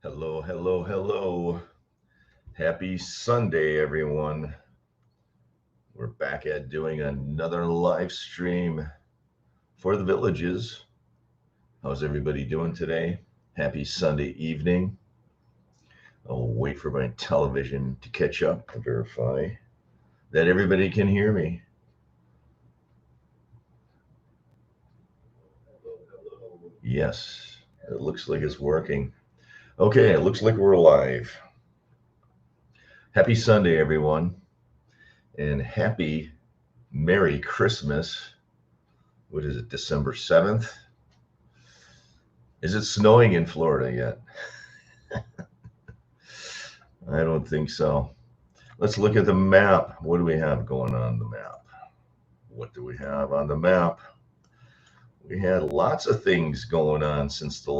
Hello, hello, hello. Happy Sunday, everyone. We're back at doing another live stream for the villages. How's everybody doing today? Happy Sunday evening. I'll wait for my television to catch up and verify that everybody can hear me. Yes, it looks like it's working. Okay, it looks like we're live. Happy Sunday, everyone, and happy Merry Christmas. What is it, December 7th? Is it snowing in Florida yet? I don't think so. Let's look at the map. What do we have going on the map? What do we have on the map? We had lots of things going on since the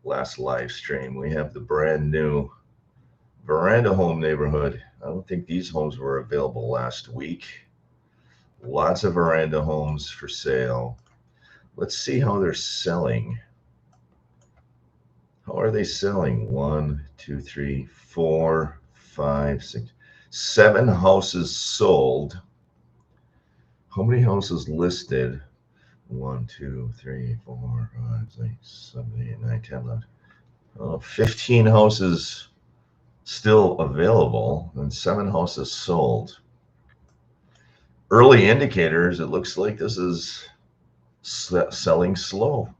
last live stream. We have the brand new Veranda Home neighborhood. I don't think these homes were available last week. Lots of Veranda homes for sale. Let's see how they're selling. How are they selling? One, two, three, four, five, six, seven houses sold. How many houses listed? One, two, three, four, five, six, 7, 8, 9, 10, 11. 15 houses still available and seven houses sold. Early indicators, it looks like this is selling slow.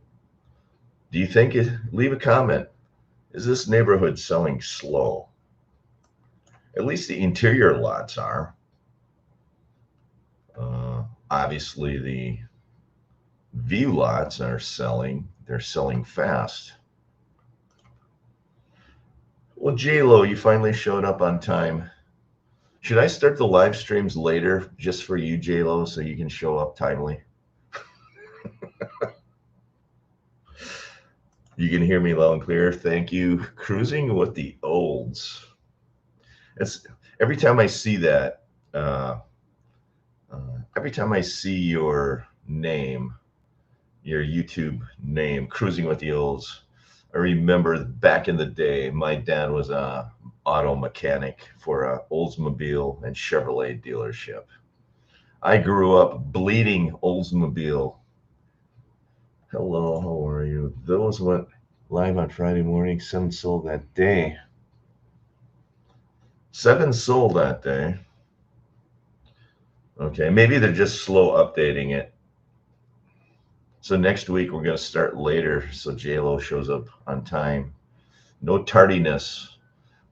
Do you think it? Leave a comment. Is this neighborhood selling slow? At least the interior lots are. Obviously, the view lots are selling. They're selling fast. Well, J-Lo, you finally showed up on time. Should I start the live streams later just for you, J-Lo, so you can show up timely? You can hear me loud and clear. Thank you. Cruising with the olds. It's every time I see that, uh, every time I see your name, your YouTube name, Cruising with the Olds, I remember back in the day, my dad was a auto mechanic for a Oldsmobile and Chevrolet dealership. I grew up bleeding Oldsmobile. Hello, how are you? Those went live on Friday morning. Seven sold that day. Seven sold that day. Okay, maybe they're just slow updating it. So next week we're going to start later so JLo shows up on time. No tardiness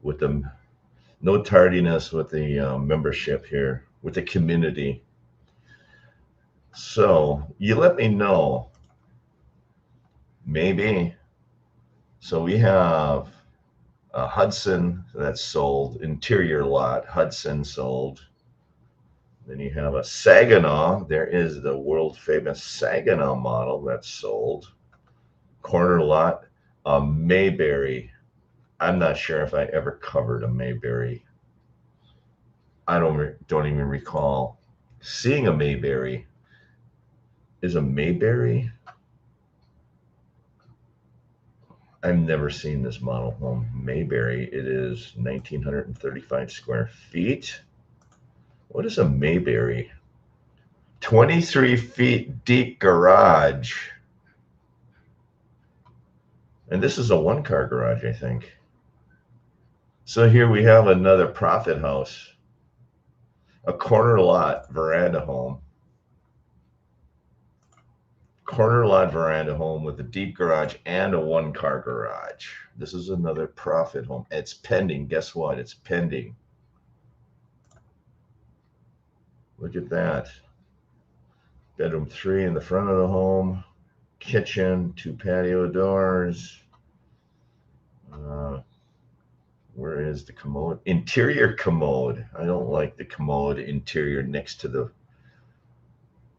with them. No tardiness with the membership here, with the community. So you let me know. Maybe. So we have a Hudson that's sold, interior lot, Hudson sold. Then you have a Saginaw. There is the world famous Saginaw model that's sold. Corner lot, a Mayberry. I'm not sure if I ever covered a Mayberry. I don't even recall seeing a Mayberry. Is a Mayberry? I've never seen this model home. Mayberry. It is 1,935 square feet. What is a Mayberry? 23 feet deep garage. And this is a one-car garage, I think. So here we have another profit house, a corner lot veranda home. Corner lot veranda home with a deep garage and a one-car garage. This is another profit home. It's pending. Guess what? It's pending. Look at that. Bedroom 3 in the front of the home. Kitchen, 2 patio doors. Where is the commode? Interior commode. I don't like the commode interior next to the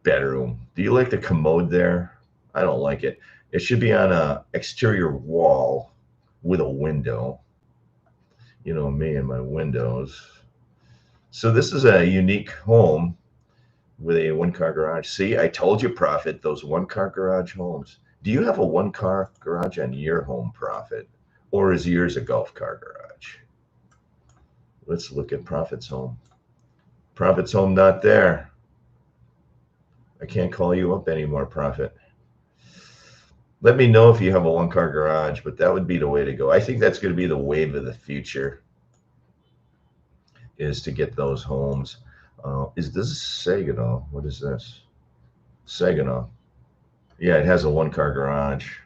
bedroom. Do you like the commode there? I don't like it. It should be on a exterior wall with a window. You know me and my windows. So this is a unique home with a one-car garage. See, I told you, Profit, those one-car garage homes. Do you have a one-car garage on your home, Profit? or is yours a golf car garage? Let's look at Prophet's home. Prophet's home not there. I can't call you up anymore, Prophet. Let me know if you have a one-car garage, but that would be the way to go. I think that's going to be the wave of the future, is to get those homes. Is this Saginaw? What is this? Saginaw. Yeah, it has a one-car garage.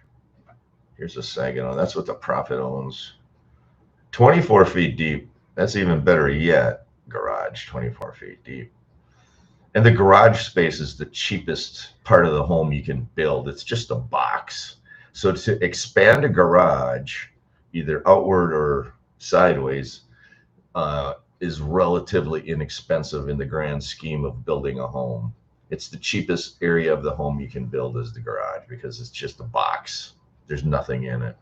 Here's a Saginaw. That's what the Prophet owns. 24 feet deep. That's even better yet. Garage, 24 feet deep. And the garage space is the cheapest part of the home you can build. It's just a box. So to expand a garage, either outward or sideways, is relatively inexpensive in the grand scheme of building a home. It's the cheapest area of the home you can build is the garage, because it's just a box. There's nothing in it.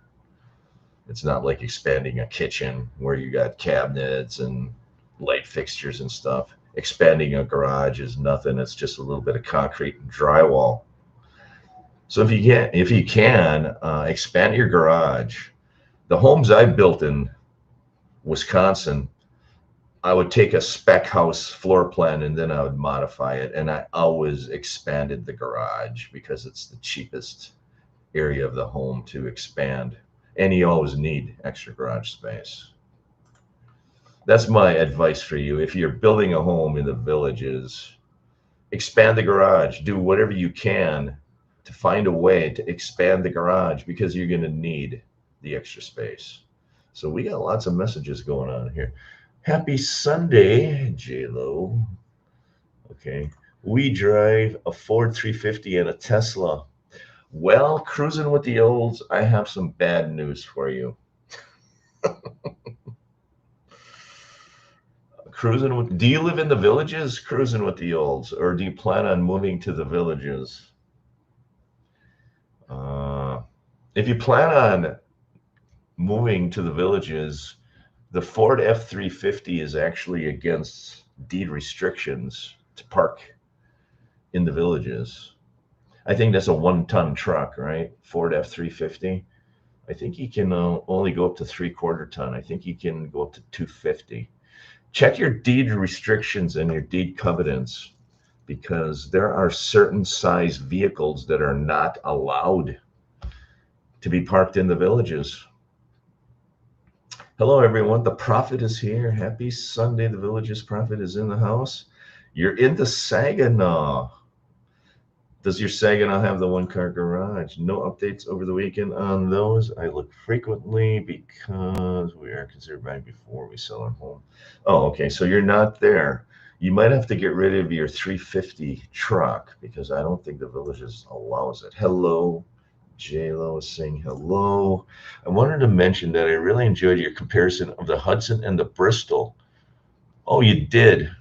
It's not like expanding a kitchen where you got cabinets and light fixtures and stuff. Expanding a garage is nothing. It's just a little bit of concrete and drywall. So if you can expand your garage, the homes I built in Wisconsin, I would take a spec house floor plan and then I would modify it. And I always expanded the garage because it's the cheapest area of the home to expand. And you always need extra garage space. That's my advice for you. If you're building a home in the villages, expand the garage. Do whatever you can to find a way to expand the garage, because you're going to need the extra space. So we got lots of messages going on here. Happy Sunday, J-Lo. Okay. We drive a Ford 350 and a Tesla. Well, cruising with the olds, I have some bad news for you. Do you live in the villages, cruising with the olds, or do you plan on moving to the villages? If you plan on moving to the villages, the Ford F-350 is actually against deed restrictions to park in the villages. I think that's a 1-ton truck, right? Ford F-350. I think you can only go up to 3/4 ton. I think you can go up to 250. Check your deed restrictions and your deed covenants, because there are certain size vehicles that are not allowed to be parked in the villages. Hello, everyone. The Prophet is here. Happy Sunday. The Villages Prophet is in the house. You're in the Saginaw. Does your Saginaw have the one-car garage? No updates over the weekend on those. I look frequently because we are considered buying before we sell our home. Oh, okay. So you're not there. You might have to get rid of your 350 truck, because I don't think the Villages allows it. Hello. J-Lo is saying hello. I wanted to mention that I really enjoyed your comparison of the Hudson and the Bristol. Oh, you did?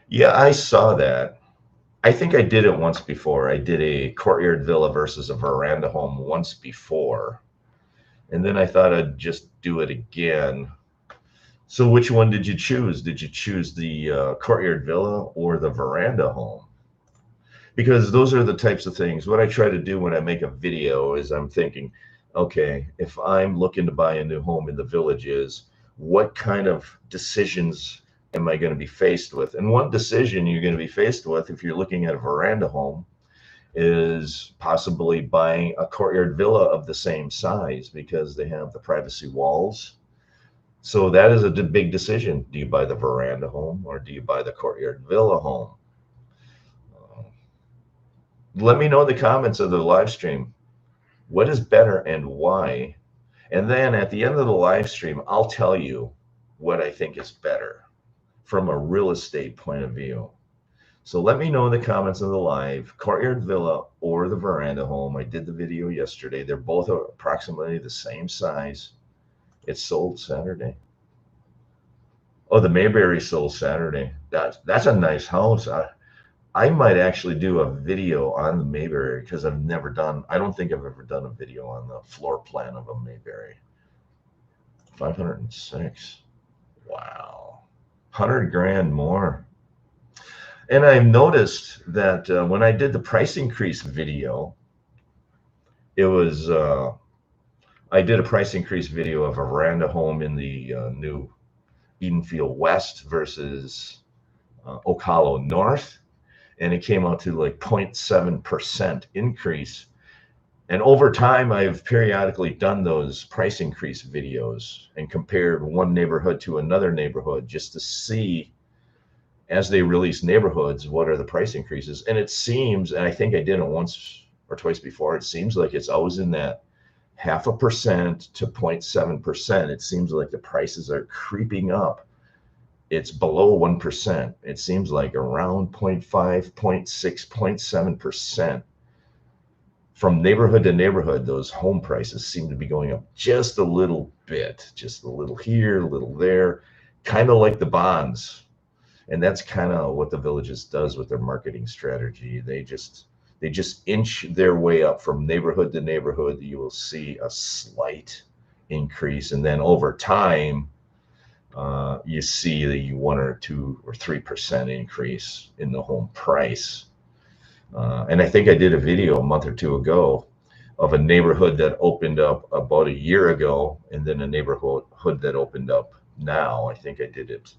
Yeah, I saw that. I think I did it once before. I did a courtyard villa versus a veranda home once before. And then I thought I'd just do it again. So which one did you choose? Did you choose the courtyard villa or the veranda home? Because those are the types of things. What I try to do when I make a video is I'm thinking, okay, if I'm looking to buy a new home in the villages, what kind of decisions am I going to be faced with? And one decision you're going to be faced with if you're looking at a veranda home is possibly buying a courtyard villa of the same size, because they have the privacy walls. So that is a big decision. Do you buy the veranda home or do you buy the courtyard villa home? Let me know in the comments of the live stream, what is better and why? And then at the end of the live stream, I'll tell you what I think is better from a real estate point of view. So let me know in the comments of the live, courtyard villa or the veranda home. I did the video yesterday. They're both approximately the same size. It sold Saturday. Oh, the Mayberry sold Saturday. That's a nice house. I might actually do a video on the Mayberry, because I don't think I've ever done a video on the floor plan of a Mayberry. 506. Wow. 100 grand more. And I've noticed that when I did the price increase video, it was, I did a price increase video of a veranda home in the new Edenfield West versus Oak Hollow North, and it came out to like 0.7% increase. And over time, I've periodically done those price increase videos and compared one neighborhood to another neighborhood just to see, as they release neighborhoods, what are the price increases. And it seems, and I think I did it once or twice before, it seems like it's always in that 0.5% to 0.7%. It seems like the prices are creeping up. It's below 1%. It seems like around 0.5, 0.6, 0.7%. From neighborhood to neighborhood, those home prices seem to be going up just a little bit, just a little here, a little there, kind of like the bonds. And that's kind of what the Villages does with their marketing strategy. They just inch their way up from neighborhood to neighborhood. You will see a slight increase, and then over time, you see the 1 or 2 or 3% increase in the home price. And I think I did a video a month or two ago of a neighborhood that opened up about a year ago, and then a neighborhood that opened up now. I think I did it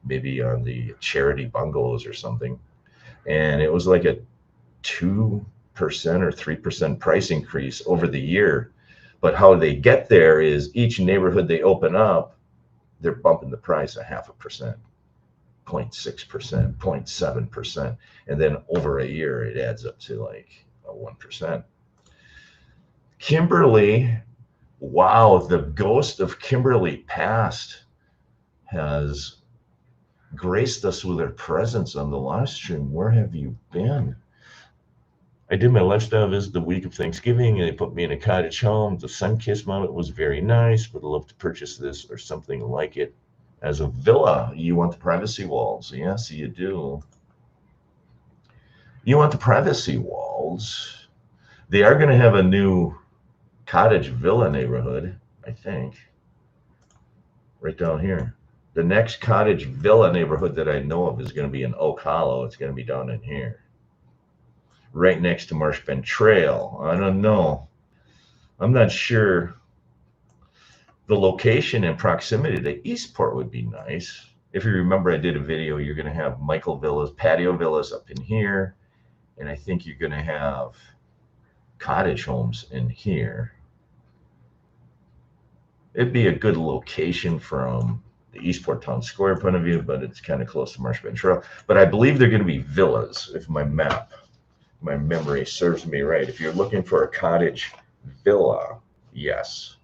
maybe on the Charity Bungalows or something. And it was like a 2% or 3% price increase over the year. But how they get there is each neighborhood they open up, they're bumping the price 0.5%. 0.6%, 0.7%, and then over a year it adds up to like a 1%. Kimberly, wow, the ghost of Kimberly Past has graced us with her presence on the live stream. Where have you been? I did my lifestyle visit the week of Thanksgiving, and they put me in a cottage home. The sun-kissed moment was very nice. Would love to purchase this or something like it as a villa. You want the privacy walls? Yes, you do. You want the privacy walls. They are going to have a new cottage villa neighborhood, I think, right down here. The next cottage villa neighborhood that I know of is going to be in Oak Hollow. It's going to be down in here, right next to Marsh Bend Trail. I don't know. I'm not sure. The location and proximity to Eastport would be nice. If you remember, I did a video. You're going to have Michael Villas, patio villas up in here, and I think you're going to have cottage homes in here. It'd be a good location from the Eastport Town Square point of view, but it's kind of close to Marsh Bend Trail. But I believe they're going to be villas, if my memory serves me right. If you're looking for a cottage villa, yes.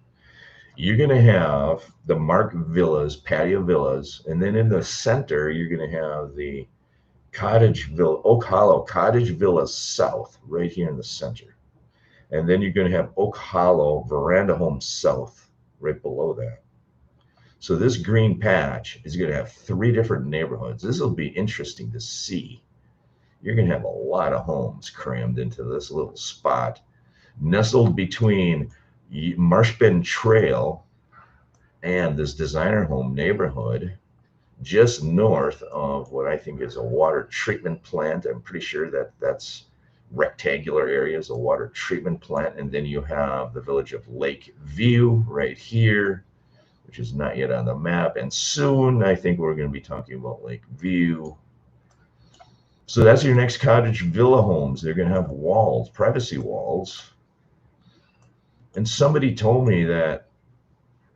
You're going to have the Mark Villas, patio villas, and then in the center, you're going to have the Cottage Villa, Oak Hollow Cottage Villas South, right here in the center. And then you're going to have Oak Hollow Veranda Home South, right below that. So this green patch is going to have 3 different neighborhoods. This will be interesting to see. You're going to have a lot of homes crammed into this little spot, nestled between Marsh Bend Trail and this designer home neighborhood, just north of what I think is a water treatment plant. I'm pretty sure that that's rectangular area is a water treatment plant. And then you have the village of Lakeview right here, which is not yet on the map. And soon I think we're going to be talking about Lakeview. So that's your next cottage villa homes. They're going to have walls, privacy walls. And somebody told me that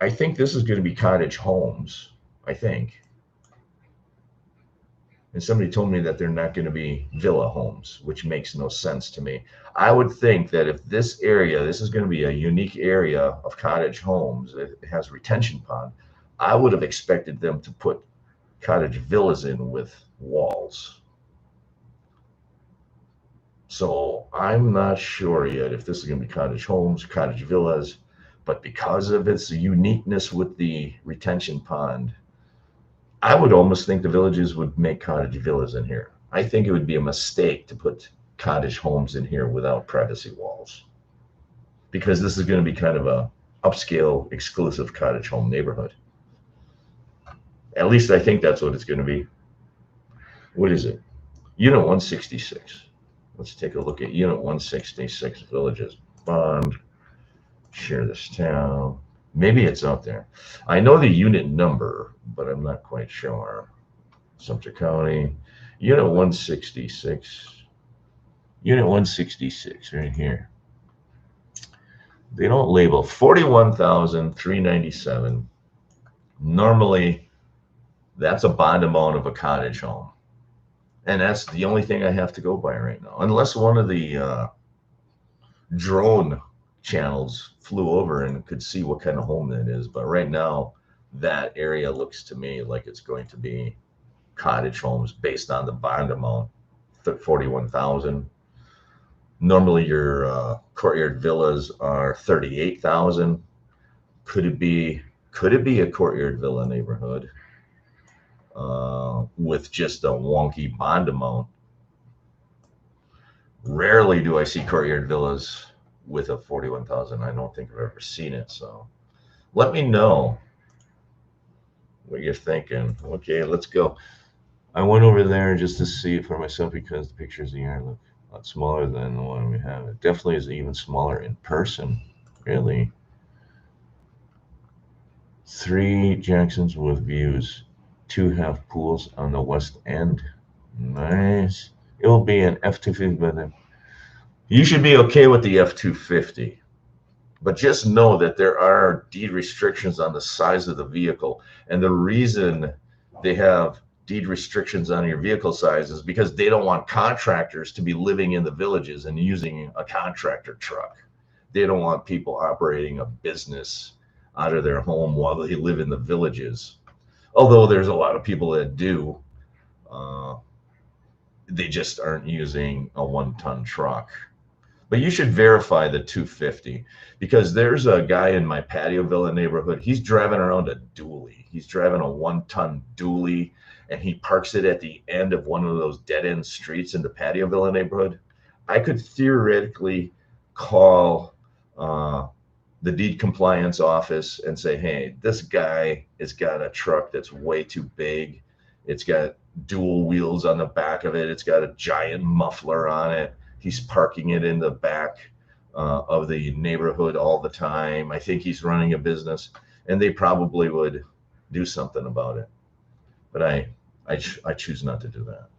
I think this is going to be cottage homes, I think. And somebody told me that they're not going to be villa homes, which makes no sense to me. I would think that if this area, this is going to be a unique area of cottage homes, it has retention pond, I would have expected them to put cottage villas in with walls. So I'm not sure yet if this is going to be cottage homes, cottage villas, but because of its uniqueness with the retention pond, I would almost think the Villages would make cottage villas in here. I think it would be a mistake to put cottage homes in here without privacy walls, because this is going to be kind of a upscale, exclusive cottage home neighborhood. At least I think that's what it's going to be. What is it? Unit 166. Let's take a look at Unit 166 Villages. Bond. Share this town. Maybe it's out there. I know the unit number, but I'm not quite sure. Sumter County, Unit 166. Unit 166, right here. They don't label 41,397. Normally, that's a bond amount of a cottage home. And that's the only thing I have to go by right now. Unless one of the drone channels flew over and could see what kind of home that is. But right now, that area looks to me like it's going to be cottage homes based on the bond amount, 41,000. Normally, your courtyard villas are 38,000. Could it be? Could it be a courtyard villa neighborhood with just a wonky bond amount? Rarely do I see courtyard villas with a 41,000. I don't think I've ever seen it. So let me know what you're thinking. Okay, let's go. I went over there just to see it for myself because the pictures here look a lot smaller than the one we have. It definitely is even smaller in person, really. 3 Jacksons with views. 2 have pools on the west end. Nice. It will be an F-250, but you should be okay with the F-250. But just know that there are deed restrictions on the size of the vehicle. And the reason they have deed restrictions on your vehicle size is because they don't want contractors to be living in the villages and using a contractor truck. They don't want people operating a business out of their home while they live in the villages. Although there's a lot of people that do. They just aren't using a 1-ton truck. But you should verify the 250 because there's a guy in my patio villa neighborhood. He's driving around a dually. He's driving a 1-ton dually, and he parks it at the end of one of those dead end streets in the patio villa neighborhood. I could theoretically call the deed compliance office and say, hey, this guy has got a truck that's way too big. It's got dual wheels on the back of it. It's got a giant muffler on it. He's parking it in the back of the neighborhood all the time. I think he's running a business, and they probably would do something about it. But I choose not to do that.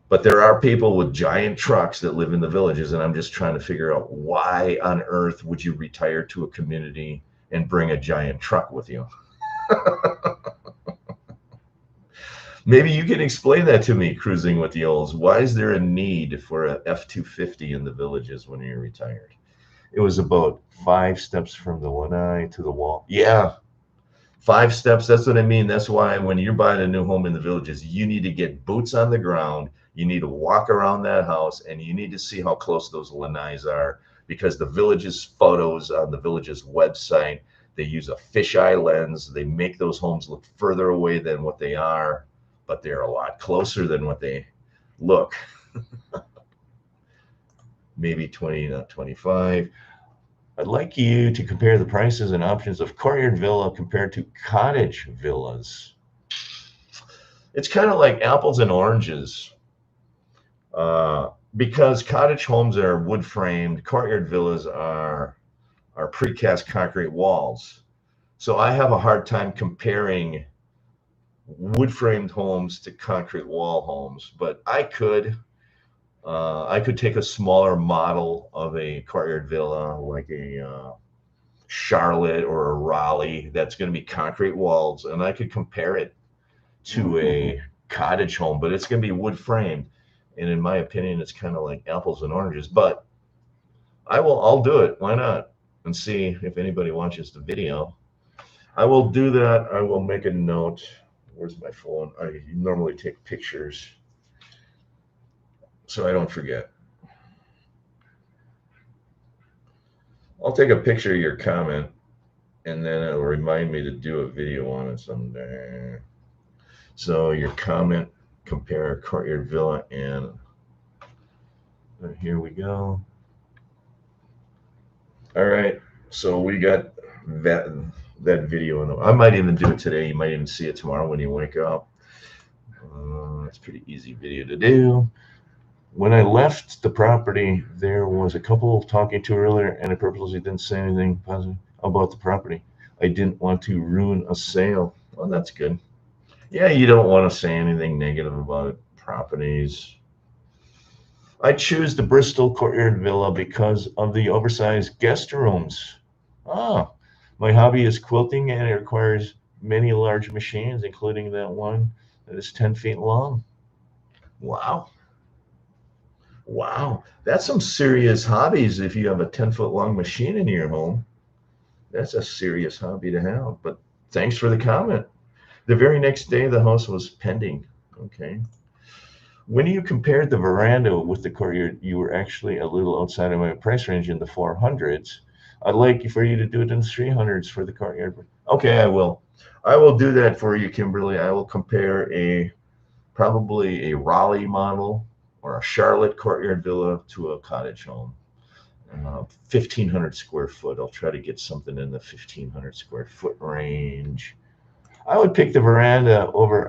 But there are people with giant trucks that live in the villages, and I'm just trying to figure out why on earth would you retire to a community and bring a giant truck with you? Maybe you can explain that to me, cruising with the olds. Why is there a need for a F-250 in the villages when you're retired? It was about 5 steps from the one eye to the wall. Yeah, 5 steps. That's what I mean. That's why when you're buying a new home in the villages, you need to get boots on the ground. You need to walk around that house, and you need to see how close those lanais are, because the village's photos on the village's website, they use a fisheye lens. They make those homes look further away than what they are, but they're a lot closer than what they look. Maybe 20, not 25. I'd like you to compare the prices and options of courtyard villa compared to cottage villas. It's kind of like apples and oranges. Because cottage homes are wood framed, courtyard villas are precast concrete walls. So I have a hard time comparing wood framed homes to concrete wall homes, but I could take a smaller model of a courtyard villa, like a Charlotte or a Raleigh, that's going to be concrete walls, and I could compare it to a cottage home, but it's going to be wood framed. And in my opinion, it's kind of like apples and oranges, but I'll do it. Why not? And see if anybody watches the video. I will do that. I will make a note. Where's my phone? I normally take pictures so I don't forget. I'll take a picture of your comment, and then it'll remind me to do a video on it someday. So your comment, compare courtyard villa, and here we go. All right, so we got that video. I might even do it today. You might even see it tomorrow when you wake up. It's a pretty easy video to do. When I left the property, there was a couple talking to earlier, and I purposely didn't say anything positive about the property. I didn't want to ruin a sale. Well, that's good. Yeah, you don't want to say anything negative about properties. I choose the Bristol Courtyard Villa because of the oversized guest rooms. Ah, my hobby is quilting and it requires many large machines, including that one that is 10 feet long. Wow. Wow. That's some serious hobbies if you have a 10-foot long machine in your home. That's a serious hobby to have. But thanks for the comment. The very next day, the house was pending. Okay. When you compared the veranda with the courtyard, you were actually a little outside of my price range in the 400s. I'd like for you to do it in the 300s for the courtyard. Okay, I will. I will do that for you, Kimberly. I will compare probably a Raleigh model or a Charlotte courtyard villa to a cottage home. 1,500 square foot. I'll try to get something in the 1,500 square foot range. I would pick the veranda over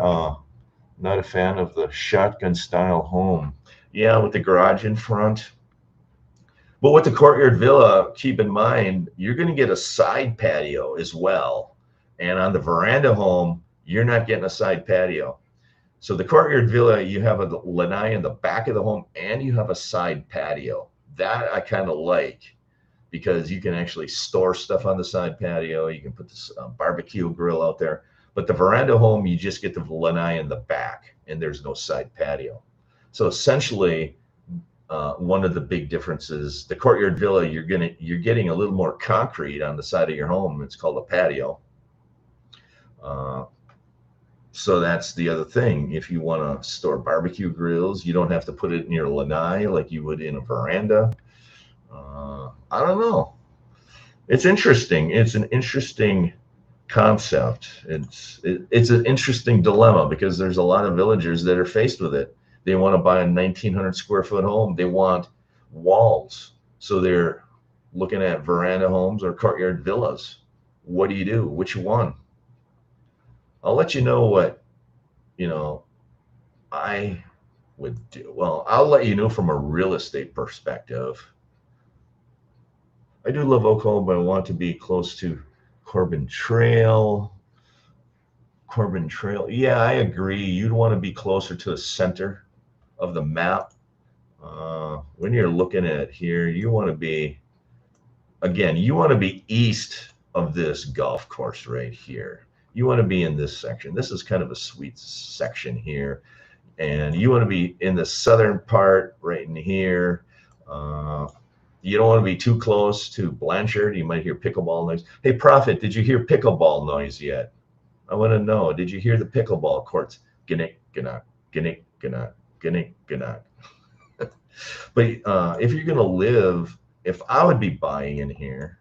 not a fan of the shotgun style home. Yeah, with the garage in front. But with the courtyard villa, keep in mind, you're going to get a side patio as well. And on the veranda home, you're not getting a side patio. So the courtyard villa, you have a lanai in the back of the home and you have a side patio. That I kind of like because you can actually store stuff on the side patio. You can put this barbecue grill out there. But the veranda home, you just get the lanai in the back and there's no side patio. So essentially, one of the big differences, the courtyard villa, you're getting a little more concrete on the side of your home. It's called a patio. So that's the other thing. If you want to store barbecue grills, you don't have to put it in your lanai like you would in a veranda. I don't know. It's interesting. It's an interesting concept. It's an interesting dilemma because there's a lot of villagers that are faced with it. They want to buy a 1,900 square foot home. They want walls. So they're looking at veranda homes or courtyard villas. What do you do? Which one? I'll let you know what, I would do. Well, I'll let you know from a real estate perspective. I do love Oklahoma, but I want to be close to Corbin Trail. Corbin Trail. Yeah, I agree. You'd want to be closer to the center of the map. When you're looking at here, you want to be east of this golf course right here. You want to be in this section. This is kind of a sweet section here. And you want to be in the southern part right in here. You don't want to be too close to Blanchard. You might hear pickleball noise. Hey, Prophet, did you hear pickleball noise yet? I want to know. Did you hear the pickleball courts? Gnick, gnack, gnick, gnack, gnick, gnack. But if you're going to live, if I would be buying in here,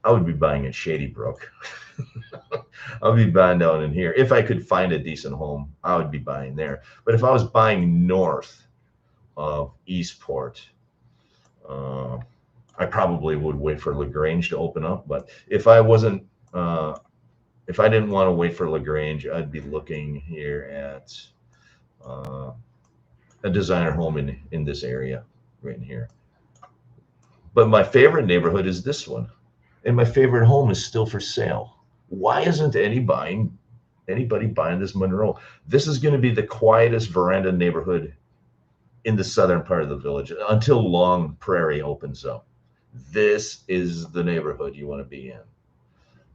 I would be buying in Shady Brook. I'll be buying down in here. If I could find a decent home, I would be buying there. But if I was buying north of Eastport, I probably would wait for LaGrange to open up. But if I wasn't, if I didn't want to wait for LaGrange, I'd be looking here at a designer home in this area right in here. But my favorite neighborhood is this one. And my favorite home is still for sale. Why isn't anybody buying this Monroe? This is going to be the quietest veranda neighborhood in the southern part of the village until Long Prairie opens up. This is the neighborhood you want to be in.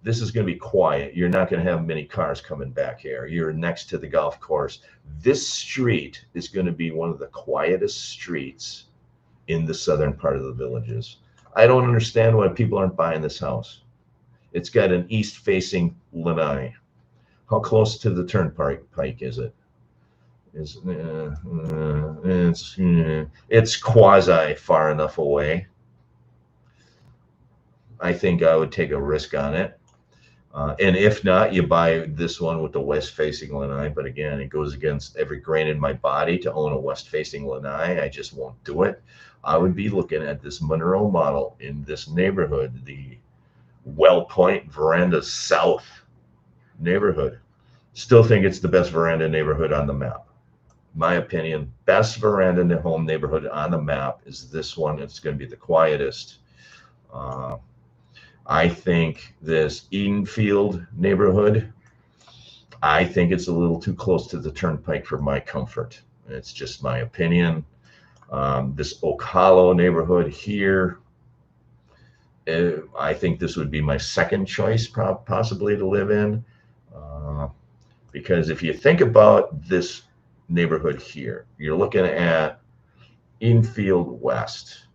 This is going to be quiet. You're not going to have many cars coming back here. You're next to the golf course. This street is going to be one of the quietest streets in the southern part of the villages. I don't understand why people aren't buying this house. It's got an east-facing lanai. How close to the turnpike is it? It's quasi far enough away. I think I would take a risk on it. And if not, you buy this one with the west-facing lanai. But again, it goes against every grain in my body to own a west-facing lanai. I just won't do it. I would be looking at this Monroe model in this neighborhood, the Well Point Veranda South neighborhood. Still think it's the best veranda neighborhood on the map. my opinion, best veranda in the home neighborhood on the map is this one. It's going to be the quietest. Uh, I think this Edenfield neighborhood, I think it's a little too close to the turnpike for my comfort. It's just my opinion. This Oak Hollow neighborhood here, I think this would be my second choice, possibly to live in. Uh, because if you think about this neighborhood here, you're looking at Infield West.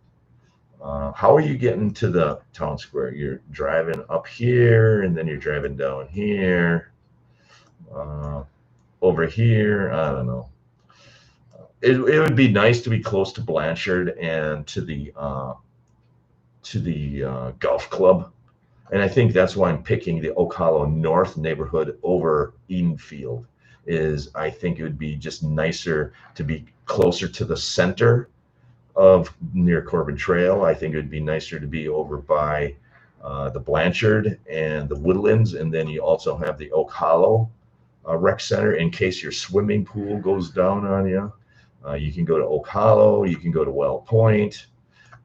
How are you getting to the town square? You're driving up here, and then you're driving down here, over here. I don't know. It would be nice to be close to Blanchard and to the golf club, and I think that's why I'm picking the Oak Hollow North neighborhood over Edenfield. Is I think it would be just nicer to be closer to the center of near Corbin Trail. I think it would be nicer to be over by the Blanchard and the Woodlands, and then you also have the Oak Hollow rec center in case your swimming pool goes down on you. You can go to Oak Hollow, you can go to Well Point,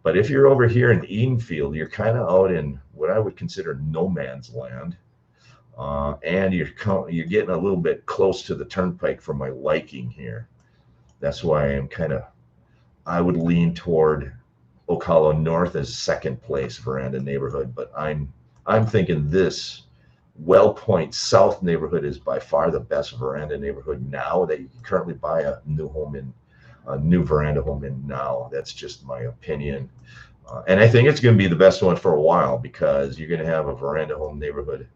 but if you're over here in Edenfield, you're kind of out in what I would consider no man's land, and you're getting a little bit close to the turnpike for my liking here. That's why I would lean toward Oak Hollow North as second place veranda neighborhood, but I'm thinking this Well Point South neighborhood is by far the best veranda neighborhood now that you can currently buy a new veranda home in now. That's just my opinion. And I think it's going to be the best one for a while because you're going to have a veranda home neighborhood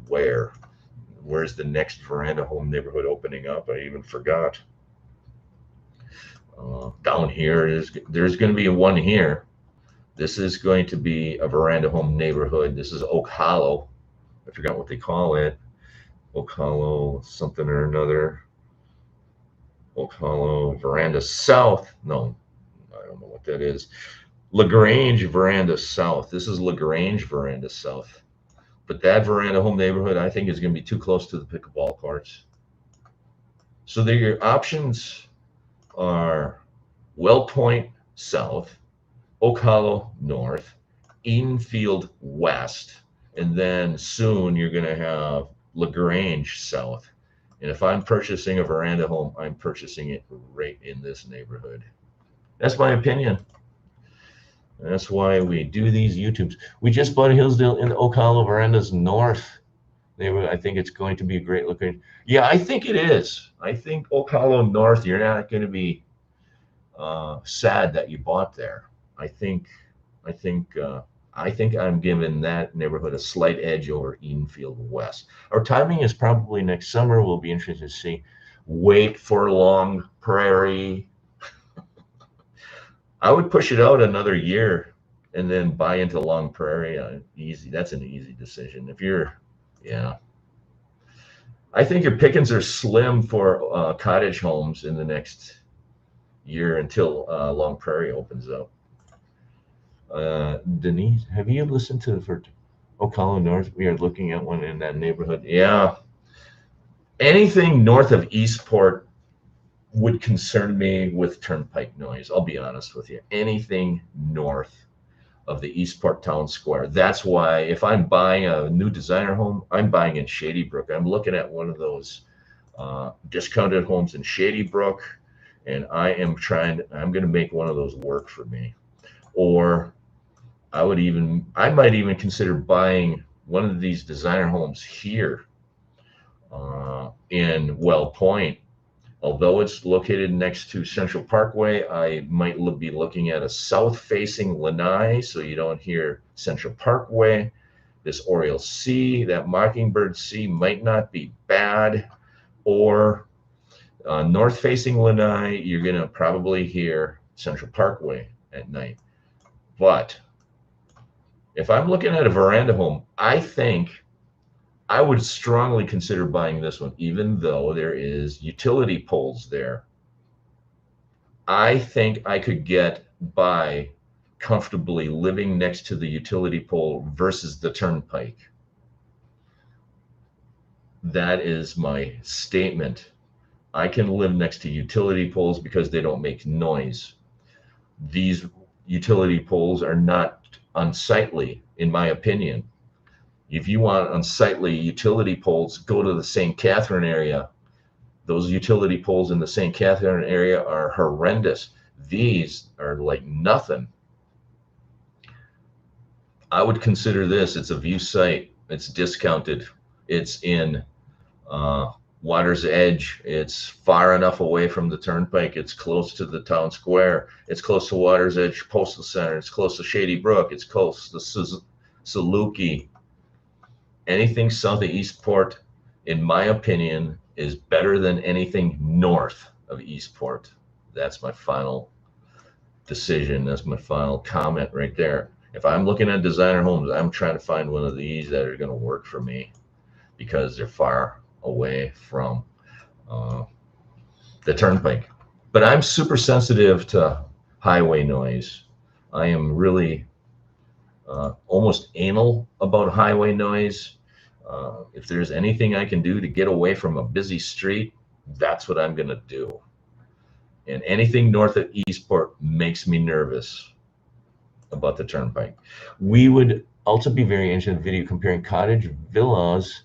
where's the next veranda home neighborhood opening up? I even forgot. Down here there's going to be one here. This is going to be a veranda home neighborhood. This is Oak Hollow. I forgot what they call it. Oak Hollow something or another. Oak Hollow Veranda South. No, I don't know what that is. LaGrange Veranda South. This is LaGrange Veranda South. But that veranda home neighborhood, I think, is going to be too close to the pickleball courts. So your options are Well Point South, Oak Hollow North, Edenfield West, and then soon you're going to have LaGrange South. And if I'm purchasing a veranda home, I'm purchasing it right in this neighborhood. That's my opinion. That's why we do these YouTubes. We just bought a Hillsdale in the Oak Hollow Verandas North neighborhood. I think it's going to be a great looking. Yeah, I think it is. I think Oak Hollow North, you're not going to be sad that you bought there. I think I'm giving that neighborhood a slight edge over Edenfield West. Our timing is probably next summer. We'll be interested to see. Wait for Long Prairie. I would push it out another year and then buy into Long Prairie. Easy. That's an easy decision. Yeah. I think your pickings are slim for cottage homes in the next year until Long Prairie opens up. Denise, have you listened to for Oak Hollow North? We are looking at one in that neighborhood. Yeah. Anything north of Eastport would concern me with turnpike noise. I'll be honest with you. Anything north of the Eastport Town Square. That's why if I'm buying a new designer home, I'm buying in Shady Brook. I'm looking at one of those discounted homes in Shady Brook, and I'm going to make one of those work for me. Or I might even consider buying one of these designer homes here in Well Point. Although it's located next to Central Parkway, I might be looking at a south-facing lanai, so you don't hear Central Parkway. This Oriole C, that Mockingbird C might not be bad. Or north-facing lanai, you're going to probably hear Central Parkway at night. But if I'm looking at a veranda home, I think I would strongly consider buying this one, even though there is utility poles there. I think I could get by comfortably living next to the utility pole versus the turnpike. That is my statement I can live next to utility poles because they don't make noise. These utility poles are not unsightly, in my opinion. If you want unsightly utility poles, go to the St. Catherine area. Those utility poles in the St. Catherine area are horrendous. These are like nothing. I would consider this, it's a view site. It's discounted. It's in Water's Edge. It's far enough away from the turnpike. It's close to the town square. It's close to Water's Edge Postal Center. It's close to Shady Brook. It's close to Saluki. Anything south of Eastport, in my opinion, is better than anything north of Eastport. That's my final decision. That's my final comment right there. If I'm looking at designer homes, I'm trying to find one of these that are going to work for me because they're far away from the turnpike. But I'm super sensitive to highway noise. I am really almost anal about highway noise. If there's anything I can do to get away from a busy street, that's what I'm going to do. And anything north of Eastport makes me nervous about the turnpike. We would also be very interested in video comparing cottage villas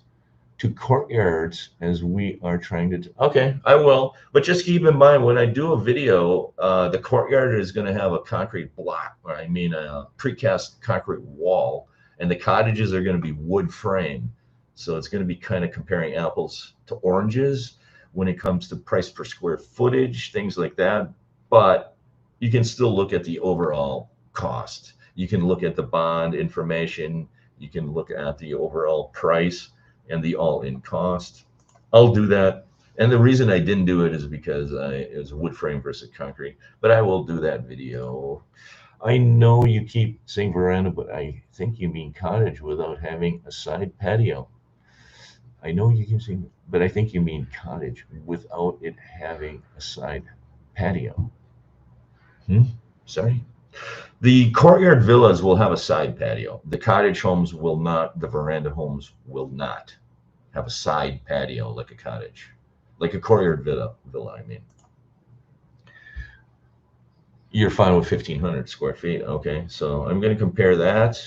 to courtyards as we are trying to do. Okay, I will. But just keep in mind, when I do a video, the courtyard is going to have a concrete block, or I mean a precast concrete wall, and the cottages are going to be wood frame. So it's going to be kind of comparing apples to oranges when it comes to price per square footage, things like that. But you can still look at the overall cost. You can look at the bond information. You can look at the overall price and the all-in cost. I'll do that. And the reason I didn't do it is because it was wood frame versus concrete. But I will do that video. I know you keep saying veranda, but I think you mean cottage without having a side patio. I know you can say, but I think you mean cottage without it having a side patio. Sorry. The courtyard villas will have a side patio. The cottage homes will not. The veranda homes will not have a side patio like a cottage, like a courtyard villa. I mean, you're fine with 1,500 square feet. Okay, so I'm going to compare that.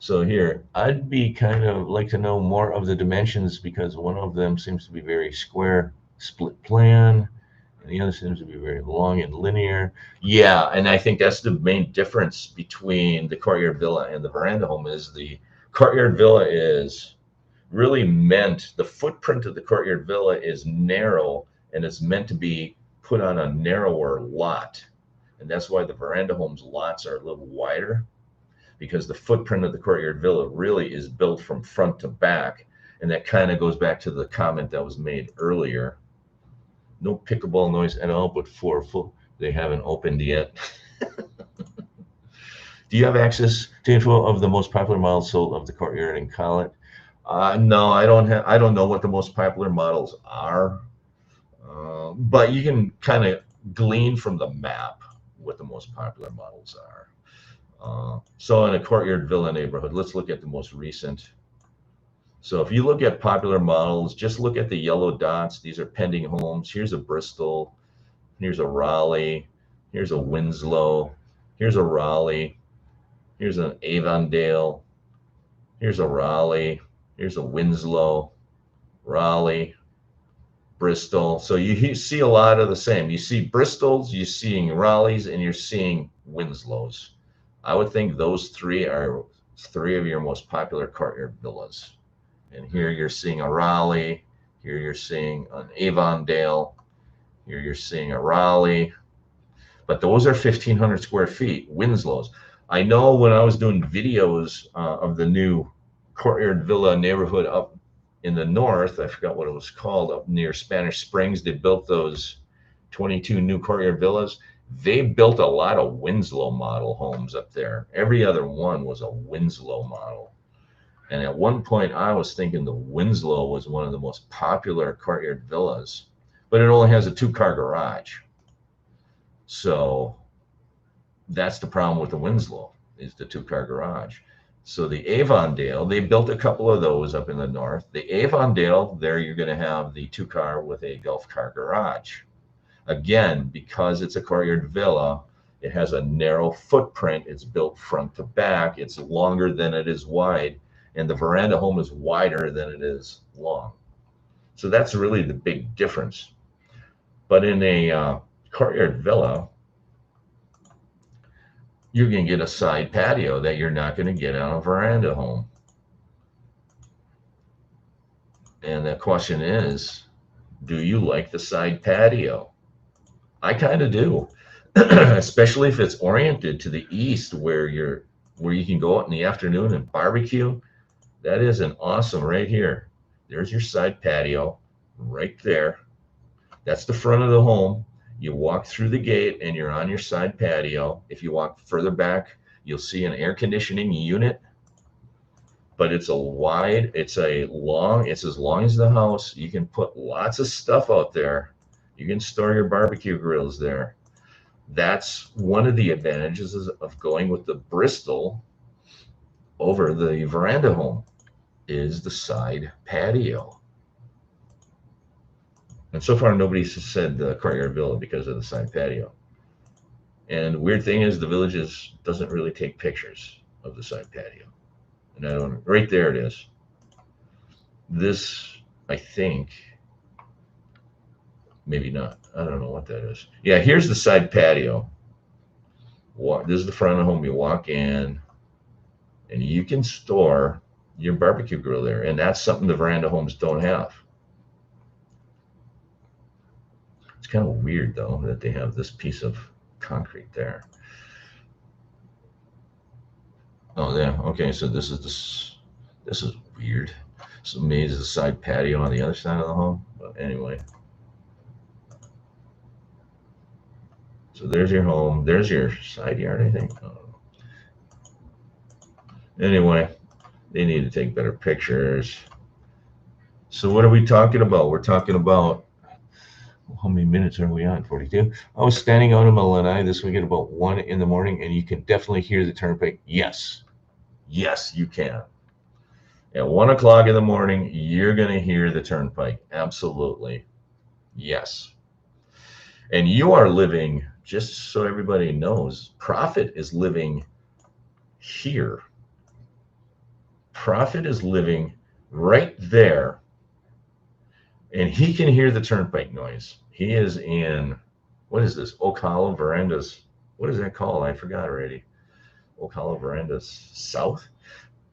So here, I'd be kind of like to know more of the dimensions because one of them seems to be very square, split plan, and the other seems to be very long and linear. Yeah, and I think that's the main difference between the courtyard villa and the veranda home is the courtyard villa is really meant, the footprint of the courtyard villa is narrow and it's meant to be put on a narrower lot. And that's why the veranda homes lots are a little wider, because the footprint of the courtyard villa really is built from front to back. And that kind of goes back to the comment that was made earlier. No pickleball noise at all, but they haven't opened yet. Do you have access to info of the most popular models sold of the courtyard and call it? No, I don't have. I don't know what the most popular models are, but you can kind of glean from the map what the most popular models are. So in a courtyard villa neighborhood, let's look at the most recent. So if you look at popular models, just look at the yellow dots. These are pending homes. Here's a Bristol. Here's a Raleigh. Here's a Winslow. Here's a Raleigh. Here's an Avondale. Here's a Raleigh. Here's a Winslow. Raleigh. Bristol. So you see a lot of the same. You see Bristols, you're seeing Raleighs, and you're seeing Winslows. I would think those three are three of your most popular courtyard villas. And here you're seeing a Raleigh, here you're seeing an Avondale, here you're seeing a Raleigh. But those are 1,500 square feet, Winslows. I know when I was doing videos of the new courtyard villa neighborhood up in the north, I forgot what it was called, up near Spanish Springs, they built those 22 new courtyard villas. They built a lot of Winslow model homes up there. Every other one was a Winslow model. And at one point, I was thinking the Winslow was one of the most popular courtyard villas, but it only has a 2-car garage. So that's the problem with the Winslow, is the 2-car garage. So the Avondale, they built a couple of those up in the north. The Avondale, there you're going to have the 2-car with a golf car garage. Again, because it's a courtyard villa, it has a narrow footprint. It's built front to back. It's longer than it is wide, and the veranda home is wider than it is long. So that's really the big difference. But in a courtyard villa, you're going to get a side patio that you're not going to get on a veranda home. And the question is, do you like the side patio? I kind of do, especially if it's oriented to the east, where you can go out in the afternoon and barbecue. That is an awesome right here. There's your side patio right there. That's the front of the home. You walk through the gate and you're on your side patio. If you walk further back, you'll see an air conditioning unit, but it's it's as long as the house. You can put lots of stuff out there. You can store your barbecue grills there. That's one of the advantages of going with the Bristol over the veranda home, is the side patio. And so far, nobody's said the courtyard villa because of the side patio. And the weird thing is, the Villages doesn't really take pictures of the side patio. And I don't. Right there it is. This, I think, maybe not. I don't know what that is. Yeah, here's the side patio. This is the front of the home. You walk in, and you can store your barbecue grill there. And that's something the veranda homes don't have. It's kind of weird, though, that they have this piece of concrete there. Oh, yeah. Okay, so this is weird. So maybe there's a side patio on the other side of the home. But anyway. So there's your home. There's your side yard, I think. Anyway, they need to take better pictures. So what are we talking about? We're talking about, how many minutes are we on? 42? I was standing out in Lanai this week at about 1 in the morning, and you can definitely hear the turnpike. Yes. Yes, you can. At 1 o'clock in the morning, you're going to hear the turnpike. Absolutely. Yes. And you are living, just so everybody knows, Prophet is living here. Prophet is living right there. And he can hear the turnpike noise. He is in, what is this? Oak Hollow Verandas. What is that called? I forgot already. Oak Hollow Verandas South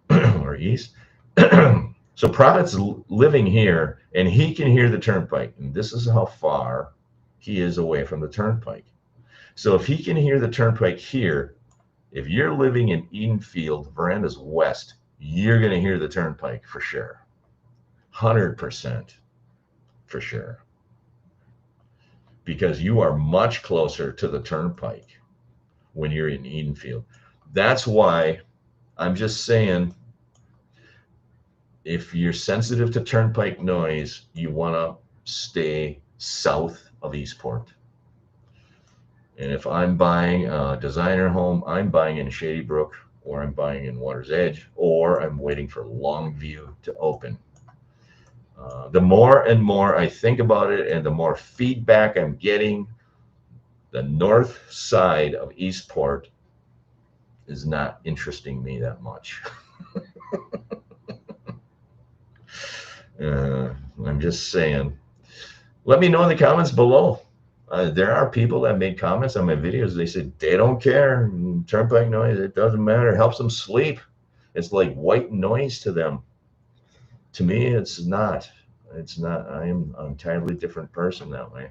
or East. So Prophet's living here, and he can hear the turnpike. And this is how far he is away from the turnpike. So if he can hear the turnpike here, if you're living in Edenfield, Verandas West, you're going to hear the turnpike for sure. 100%. For sure, because you are much closer to the turnpike when you're in Edenfield. That's why I'm just saying, if you're sensitive to turnpike noise, you want to stay south of Eastport. And if I'm buying a designer home, I'm buying in Shady Brook, or I'm buying in Water's Edge, or I'm waiting for Longview to open. The more and more I think about it, and the more feedback I'm getting, the north side of Eastport is not interesting me that much. I'm just saying. Let me know in the comments below. There are people that made comments on my videos. They said they don't care. Turnpike noise, it doesn't matter. It helps them sleep. It's like white noise to them. To me, it's not. It's not. I am an entirely different person that way.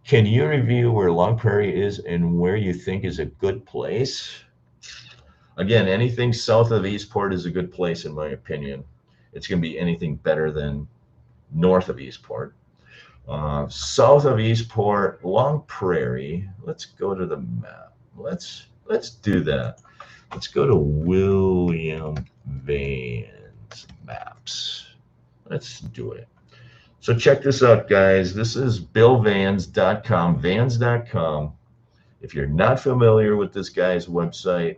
Can you review where Long Prairie is and where you think is a good place? Again, anything south of Eastport is a good place, in my opinion. It's going to be anything better than north of Eastport. South of Eastport, Long Prairie. Let's go to the map. Let's do that. Let's go to William Van's maps. Let's do it. So check this out, guys. This is BillVans.com. Vans.com If you're not familiar with this guy's website,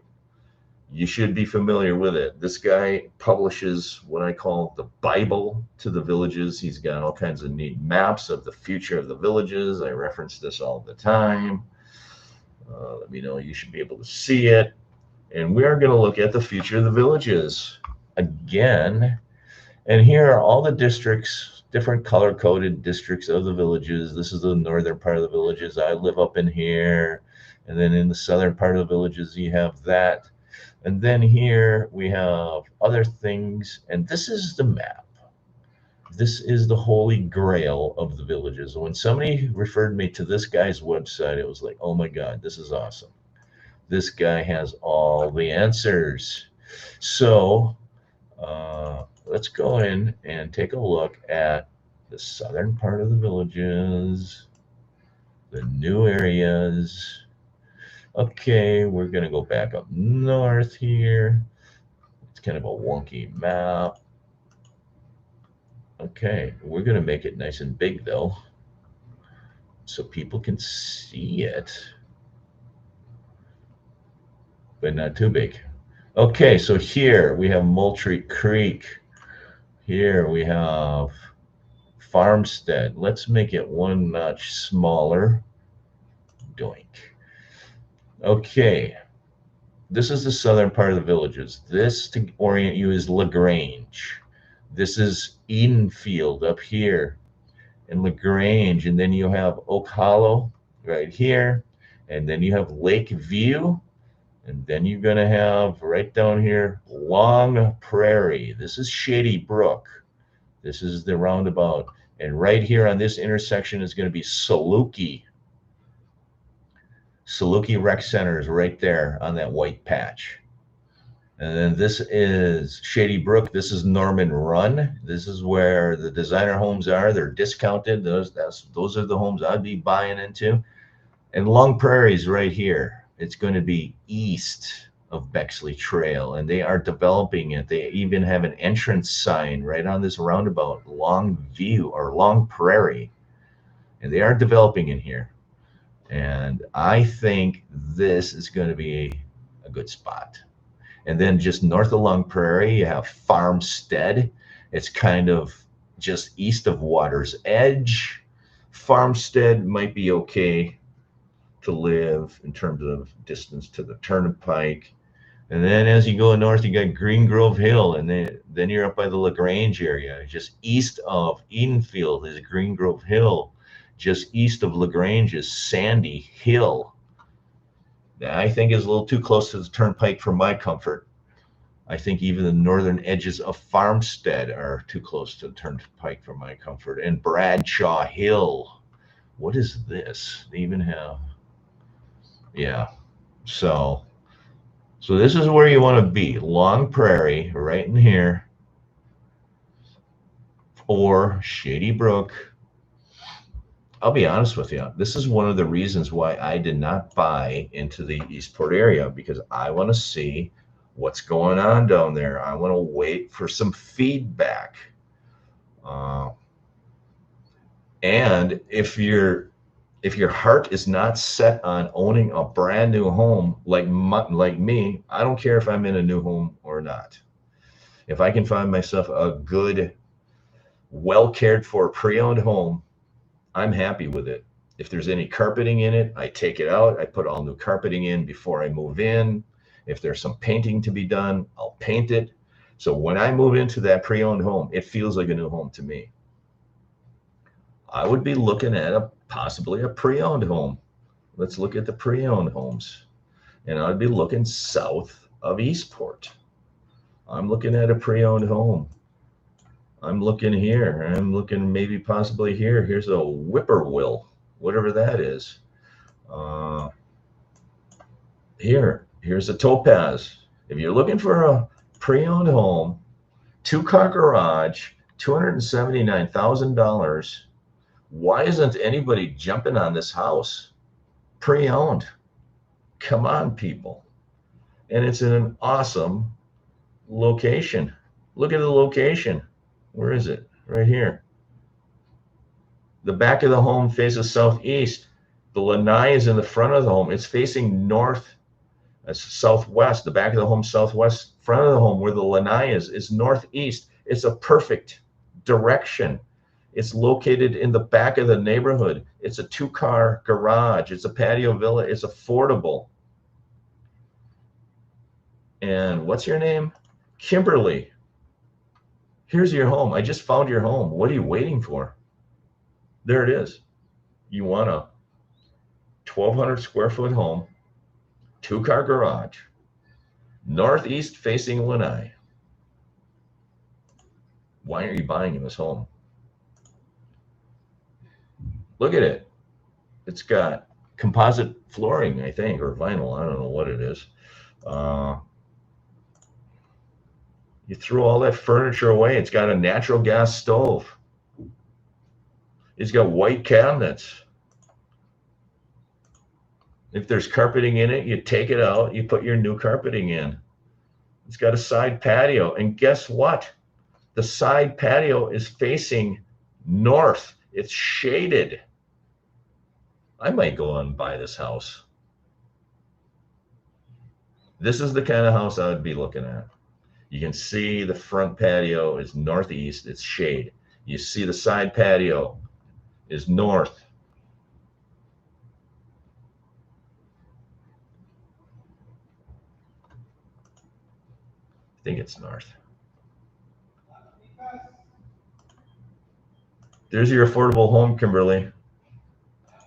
you should be familiar with it. This guy publishes what I call the Bible to the villages. He's got all kinds of neat maps of the future of the villages. I reference this all the time. Let me know, you should be able to see it. And we are going to look at the future of the villages again. And here are all the districts, different color-coded districts of the villages. This is the northern part of the villages. I live up in here. And then in the southern part of the villages, you have that. And then here we have other things. And this is the map. This is the holy grail of the villages. When somebody referred me to this guy's website, it was like, oh my God, this is awesome. This guy has all the answers. So let's go in and take a look at the southern part of the villages, the new areas. Okay, we're going to go back up north here. It's kind of a wonky map. Okay, we're going to make it nice and big, though, so people can see it, but not too big. Okay, so here we have Moultrie Creek. Here we have Farmstead. Let's make it one notch smaller. Doink. Okay, this is the southern part of the villages. This, to orient you, is LaGrange. This is Edenfield up here in LaGrange, and then you have Oak Hollow right here, and then you have Lakeview, and then you're going to have right down here Long Prairie. This is Shady Brook. This is the roundabout, and right here on this intersection is going to be Saluki. Saluki Rec Center is right there on that white patch. And then this is Shady Brook. This is Norman Run. This is where the designer homes are. They're discounted. Those are the homes I'd be buying into. And Long Prairie is right here. It's going to be east of Bexley Trail, and they are developing it. They even have an entrance sign right on this roundabout, Long View or Long Prairie. And they are developing in here. And I think this is going to be a good spot. And then just north of Long Prairie, you have Farmstead. It's kind of just east of Water's Edge. Farmstead might be okay to live in terms of distance to the Turnpike. And then as you go north, you got Green Grove Hill, and then you're up by the LaGrange area. Just east of Edenfield is Green Grove Hill. Just east of LaGrange is Sandy Hill. I think is a little too close to the Turnpike for my comfort. I think even the northern edges of Farmstead are too close to the Turnpike for my comfort. And Bradshaw Hill. What is this? They even have, yeah. So this is where you want to be. Long Prairie, right in here. Or Shady Brook. I'll be honest with you. This is one of the reasons why I did not buy into the Eastport area, because I want to see what's going on down there. I want to wait for some feedback. And if your heart is not set on owning a brand new home like me, I don't care if I'm in a new home or not. If I can find myself a good, well cared for pre-owned home, I'm happy with it. If there's any carpeting in it, I take it out. I put all new carpeting in before I move in. If there's some painting to be done, I'll paint it. So when I move into that pre-owned home, it feels like a new home to me. I would be looking at possibly a pre-owned home. Let's look at the pre-owned homes. And I'd be looking south of Eastport. I'm looking at a pre-owned home. I'm looking here. I'm looking maybe possibly here. Here's a Whippoorwill, whatever that is. Here's a Topaz. If you're looking for a pre-owned home, 2-car garage, $279,000, why isn't anybody jumping on this house? Pre-owned. Come on, people. And it's in an awesome location. Look at the location. Where is it? Right here. The back of the home faces southeast. The lanai is in the front of the home. It's facing north, southwest. The back of the home, southwest. Front of the home, where the lanai is northeast. It's a perfect direction. It's located in the back of the neighborhood. It's a 2-car garage. It's a patio villa. It's affordable. And what's your name? Kimberly. Here's your home. I just found your home. What are you waiting for? There it is. You want a 1,200 square foot home, 2-car garage, northeast facing lanai. Why aren't you buying this home? Look at it. It's got composite flooring, I think, or vinyl. I don't know what it is. You threw all that furniture away. It's got a natural gas stove. It's got white cabinets. If there's carpeting in it, you take it out, you put your new carpeting in. It's got a side patio. And guess what? The side patio is facing north. It's shaded. I might go and buy this house. This is the kind of house I would be looking at. You can see the front patio is northeast. It's shade. You see the side patio is north. I think it's north. There's your affordable home, Kimberly.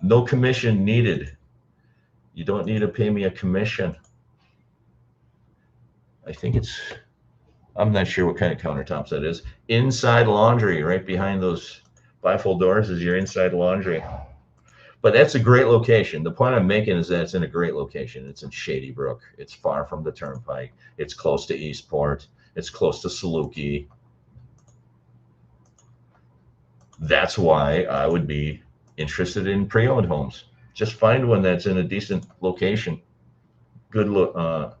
No commission needed. You don't need to pay me a commission. I think it's, I'm not sure what kind of countertops that is. Inside laundry, right behind those bifold doors is your inside laundry. But that's a great location. The point I'm making is that it's in a great location. It's in Shady Brook. It's far from the turnpike. It's close to Eastport. It's close to Saluki. That's why I would be interested in pre-owned homes. Just find one that's in a decent location, a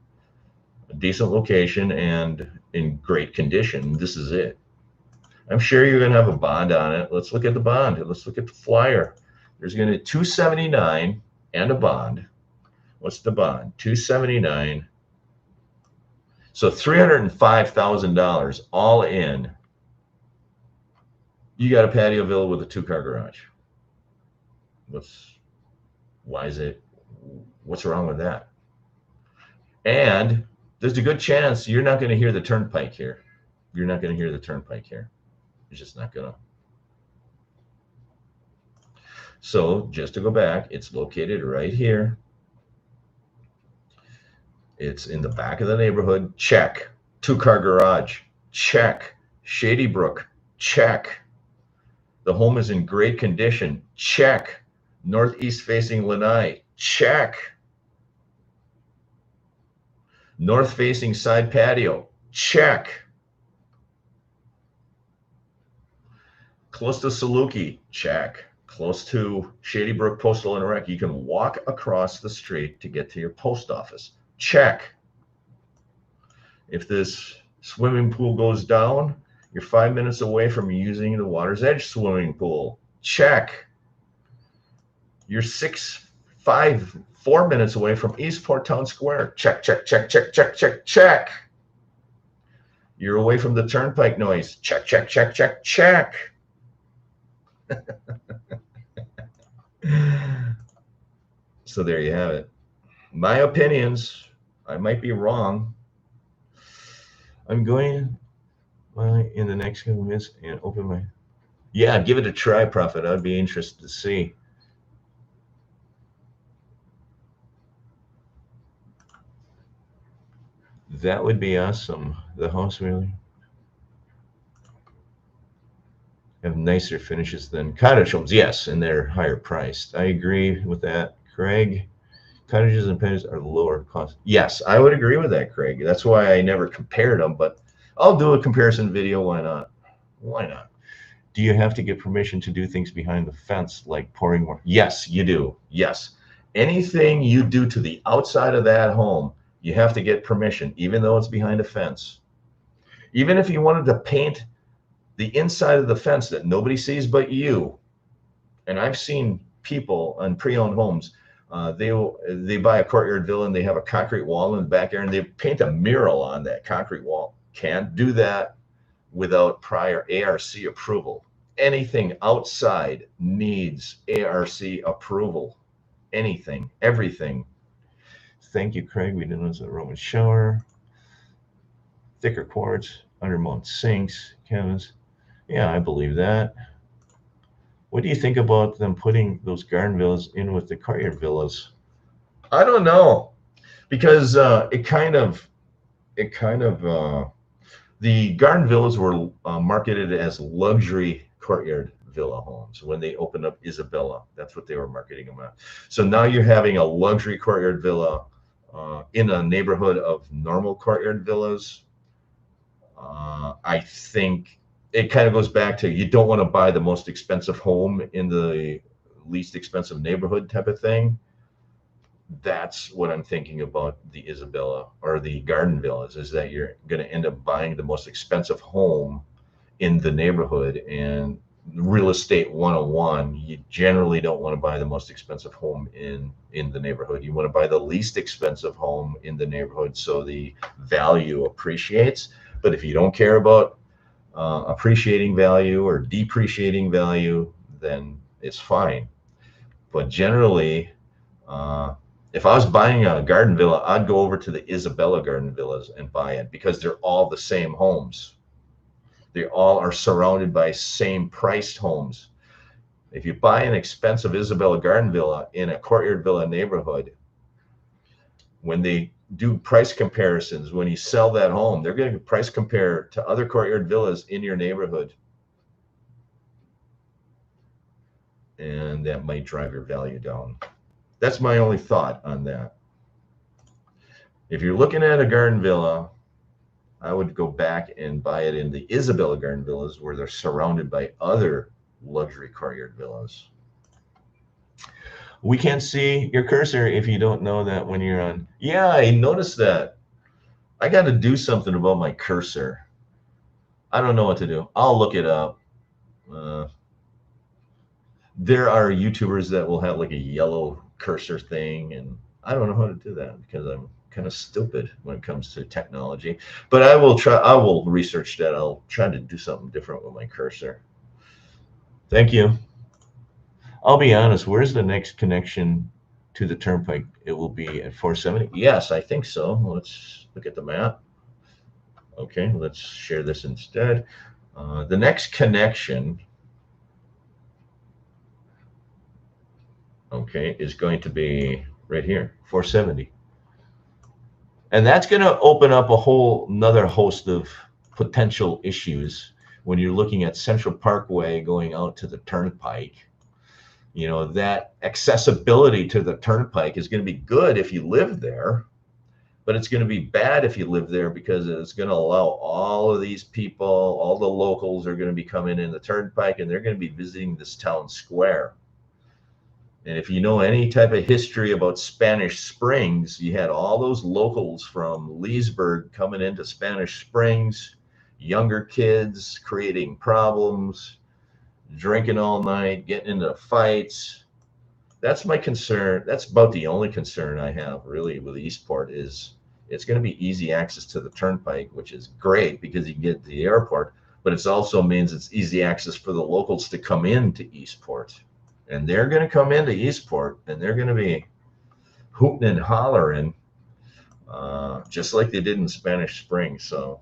decent location and in great condition. This is it. I'm sure you're going to have a bond on it. Let's look at the bond. Let's look at the flyer. There's going to be $279 and a bond. What's the bond? $279. So $305,000 all in. You got a patio villa with a 2-car garage. What's wrong with that? And there's a good chance you're not going to hear the turnpike here. You're not going to hear the turnpike here. It's just not going to. So just to go back, it's located right here. It's in the back of the neighborhood. Check. 2-car garage. Check. Shady Brook. Check. The home is in great condition. Check. Northeast facing lanai. Check. North facing side patio. Check. Close to Saluki. Check. Close to Shady Brook Postal and Rec. You can walk across the street to get to your post office. Check. If this swimming pool goes down, you're 5 minutes away from using the Water's Edge swimming pool. Check. You're 4 minutes away from Eastport Town Square. Check, check, check, check, check, check, check. You're away from the turnpike noise. Check, check, check, check, check. So there you have it. My opinions, I might be wrong. I'm going in the next couple minutes and open my, yeah, give it a try, Prophet. I'd be interested to see. That would be awesome. The house really have nicer finishes than cottage homes. Yes, and they're higher priced. I agree with that, Craig. Cottages and pennies are lower cost. Yes, I would agree with that, Craig. That's why I never compared them, but I'll do a comparison video. Why not? Why not? Do you have to get permission to do things behind the fence, like pouring more? Yes, you do. Yes. Anything you do to the outside of that home, you have to get permission, even though it's behind a fence. Even if you wanted to paint the inside of the fence that nobody sees but you. And I've seen people on pre-owned homes, they buy a courtyard villa and they have a concrete wall in the backyard and they paint a mural on that concrete wall. Can't do that without prior ARC approval. Anything outside needs ARC approval. Anything, everything. Thank you, Craig. We didn't use a Roman shower. Thicker quartz, undermount sinks, cabins. Yeah, I believe that. What do you think about them putting those garden villas in with the courtyard villas? I don't know, because the garden villas were marketed as luxury courtyard villa homes when they opened up Isabella. That's what they were marketing them at. So now you're having a luxury courtyard villa in a neighborhood of normal courtyard villas. I think it kind of goes back to, you don't want to buy the most expensive home in the least expensive neighborhood type of thing. That's what I'm thinking about the Isabella or the garden villas, is that you're going to end up buying the most expensive home in the neighborhood. And real estate 101, you generally don't want to buy the most expensive home in the neighborhood. You want to buy the least expensive home in the neighborhood so the value appreciates. But if you don't care about appreciating value or depreciating value, then it's fine. But generally, if I was buying a garden villa, I'd go over to the Isabella Garden Villas and buy it, because they're all the same homes. They all are surrounded by same priced homes. If you buy an expensive Isabella Garden Villa in a courtyard villa neighborhood, when they do price comparisons, when you sell that home, they're going to price compare to other courtyard villas in your neighborhood. And that might drive your value down. That's my only thought on that. If you're looking at a garden villa, I would go back and buy it in the Isabella Garden Villas, where they're surrounded by other luxury courtyard villas. We can't see your cursor if you don't know that when you're on. Yeah, I noticed that. I got to do something about my cursor. I don't know what to do. I'll look it up. There are YouTubers that will have like a yellow cursor thing, and I don't know how to do that because I'm kind of stupid when it comes to technology. But I will research that. I'll try to do something different with my cursor. Thank you. I'll be honest, where's the next connection to the turnpike? It will be at 470. Yes, I think so. Let's look at the map. Okay, let's share this instead. The next connection, okay, is going to be right here, 470. And that's going to open up a whole another host of potential issues when you're looking at Central Parkway going out to the turnpike. You know, that accessibility to the turnpike is going to be good if you live there, but it's going to be bad if you live there, because it's going to allow all of these people, all the locals are going to be coming in the turnpike, and they're going to be visiting this town square. And if you know any type of history about Spanish Springs, you had all those locals from Leesburg coming into Spanish Springs, younger kids creating problems, drinking all night, getting into fights. That's my concern. That's about the only concern I have really with Eastport, is it's going to be easy access to the turnpike, which is great because you can get to the airport, but it also means it's easy access for the locals to come into Eastport. And they're going to come into Eastport and they're going to be hooting and hollering, just like they did in Spanish Springs. So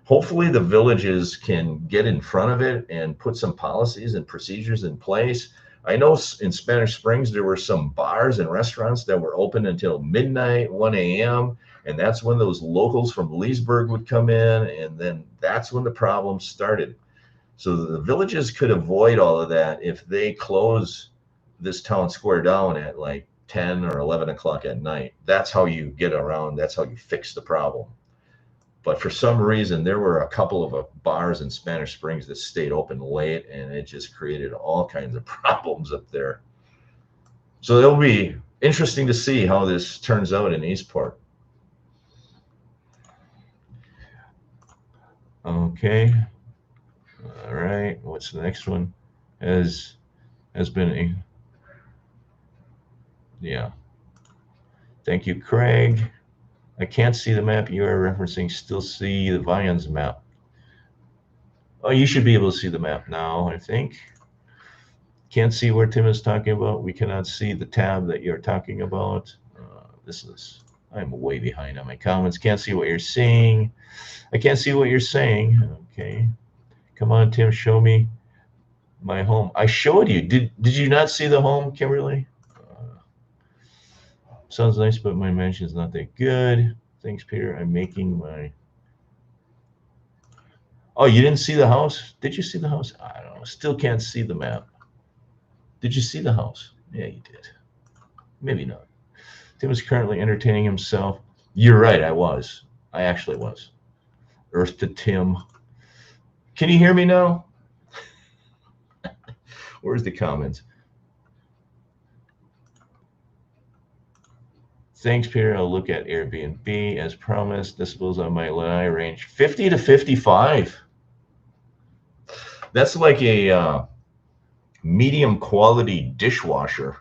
hopefully the villages can get in front of it and put some policies and procedures in place. I know in Spanish Springs, there were some bars and restaurants that were open until midnight, 1 a.m. And that's when those locals from Leesburg would come in. And then that's when the problem started. So the villages could avoid all of that if they close this town square down at like 10 or 11 o'clock at night. That's how you get around. That's how you fix the problem. But for some reason, there were a couple of bars in Spanish Springs that stayed open late, and it just created all kinds of problems up there. So it'll be interesting to see how this turns out in Eastport. Okay. All right. What's the next one? Has been Yeah. Thank you, Craig. I can't see the map you are referencing. Still see the Vions map. Oh, you should be able to see the map now, I think. Can't see where Tim is talking about. We cannot see the tab that you're talking about. I'm way behind on my comments. Can't see what you're seeing. I can't see what you're saying. Okay. Come on, Tim, show me my home. I showed you. Did you not see the home, Kimberly? Sounds nice, but my mansion's not that good. Thanks, Peter. I'm making my. Oh, you didn't see the house? Did you see the house? I don't know. Still can't see the map. Did you see the house? Yeah, you did. Maybe not. Tim is currently entertaining himself. You're right. I was. I actually was. Earth to Tim. Can you hear me now? Where's the comments? Thanks, Peter. I'll look at Airbnb as promised. Decibels on my Lanai range 50 to 55. That's like a medium quality dishwasher,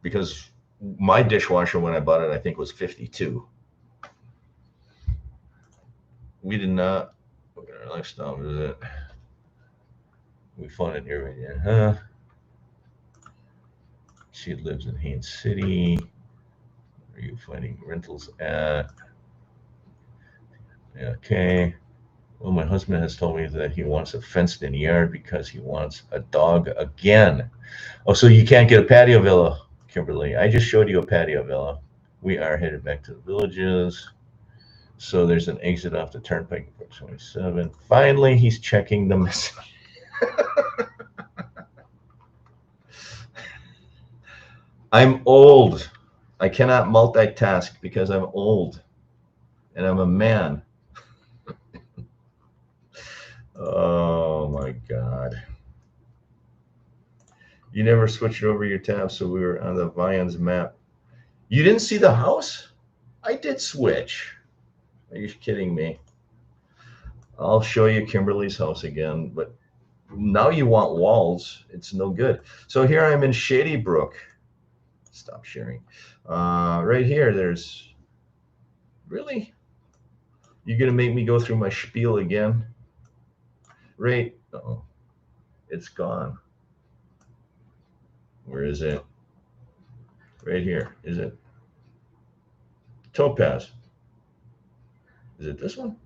because my dishwasher when I bought it, I think, was 52. We did not look at our lifestyle visit. We found an Airbnb, huh? She lives in Haines City. Where are you finding rentals at? Okay. Well, my husband has told me that he wants a fenced-in yard because he wants a dog again. Oh, so you can't get a patio villa, Kimberly. I just showed you a patio villa. We are headed back to the villages. So there's an exit off the turnpike for 27. Finally, he's checking the message. I'm old. I cannot multitask because I'm old and I'm a man. Oh my God. You never switched over your tab, so we were on the Vions map. You didn't see the house? I did switch. Are you kidding me? I'll show you Kimberly's house again, but now you want walls. It's no good. So here I'm in Shady Brook. Stop sharing. Right here, there's really. You're gonna make me go through my spiel again? Right? Uh-oh. It's gone. Where is it? Right here. Is it? Topaz. Is it this one?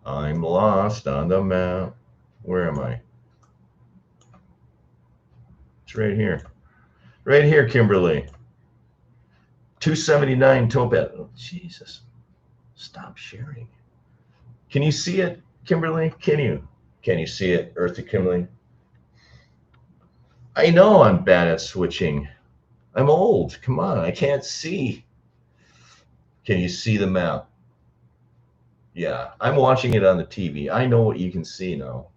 I'm lost on the map. Where am I? It's right here. Right here, Kimberly. 279 Topaz. Oh, Jesus. Stop sharing. Can you see it, Kimberly? Can you see it, Earth to Kimberly? I know I'm bad at switching. I'm old. Come on, I can't see. Can you see the map? Yeah, I'm watching it on the TV. I know what you can see now.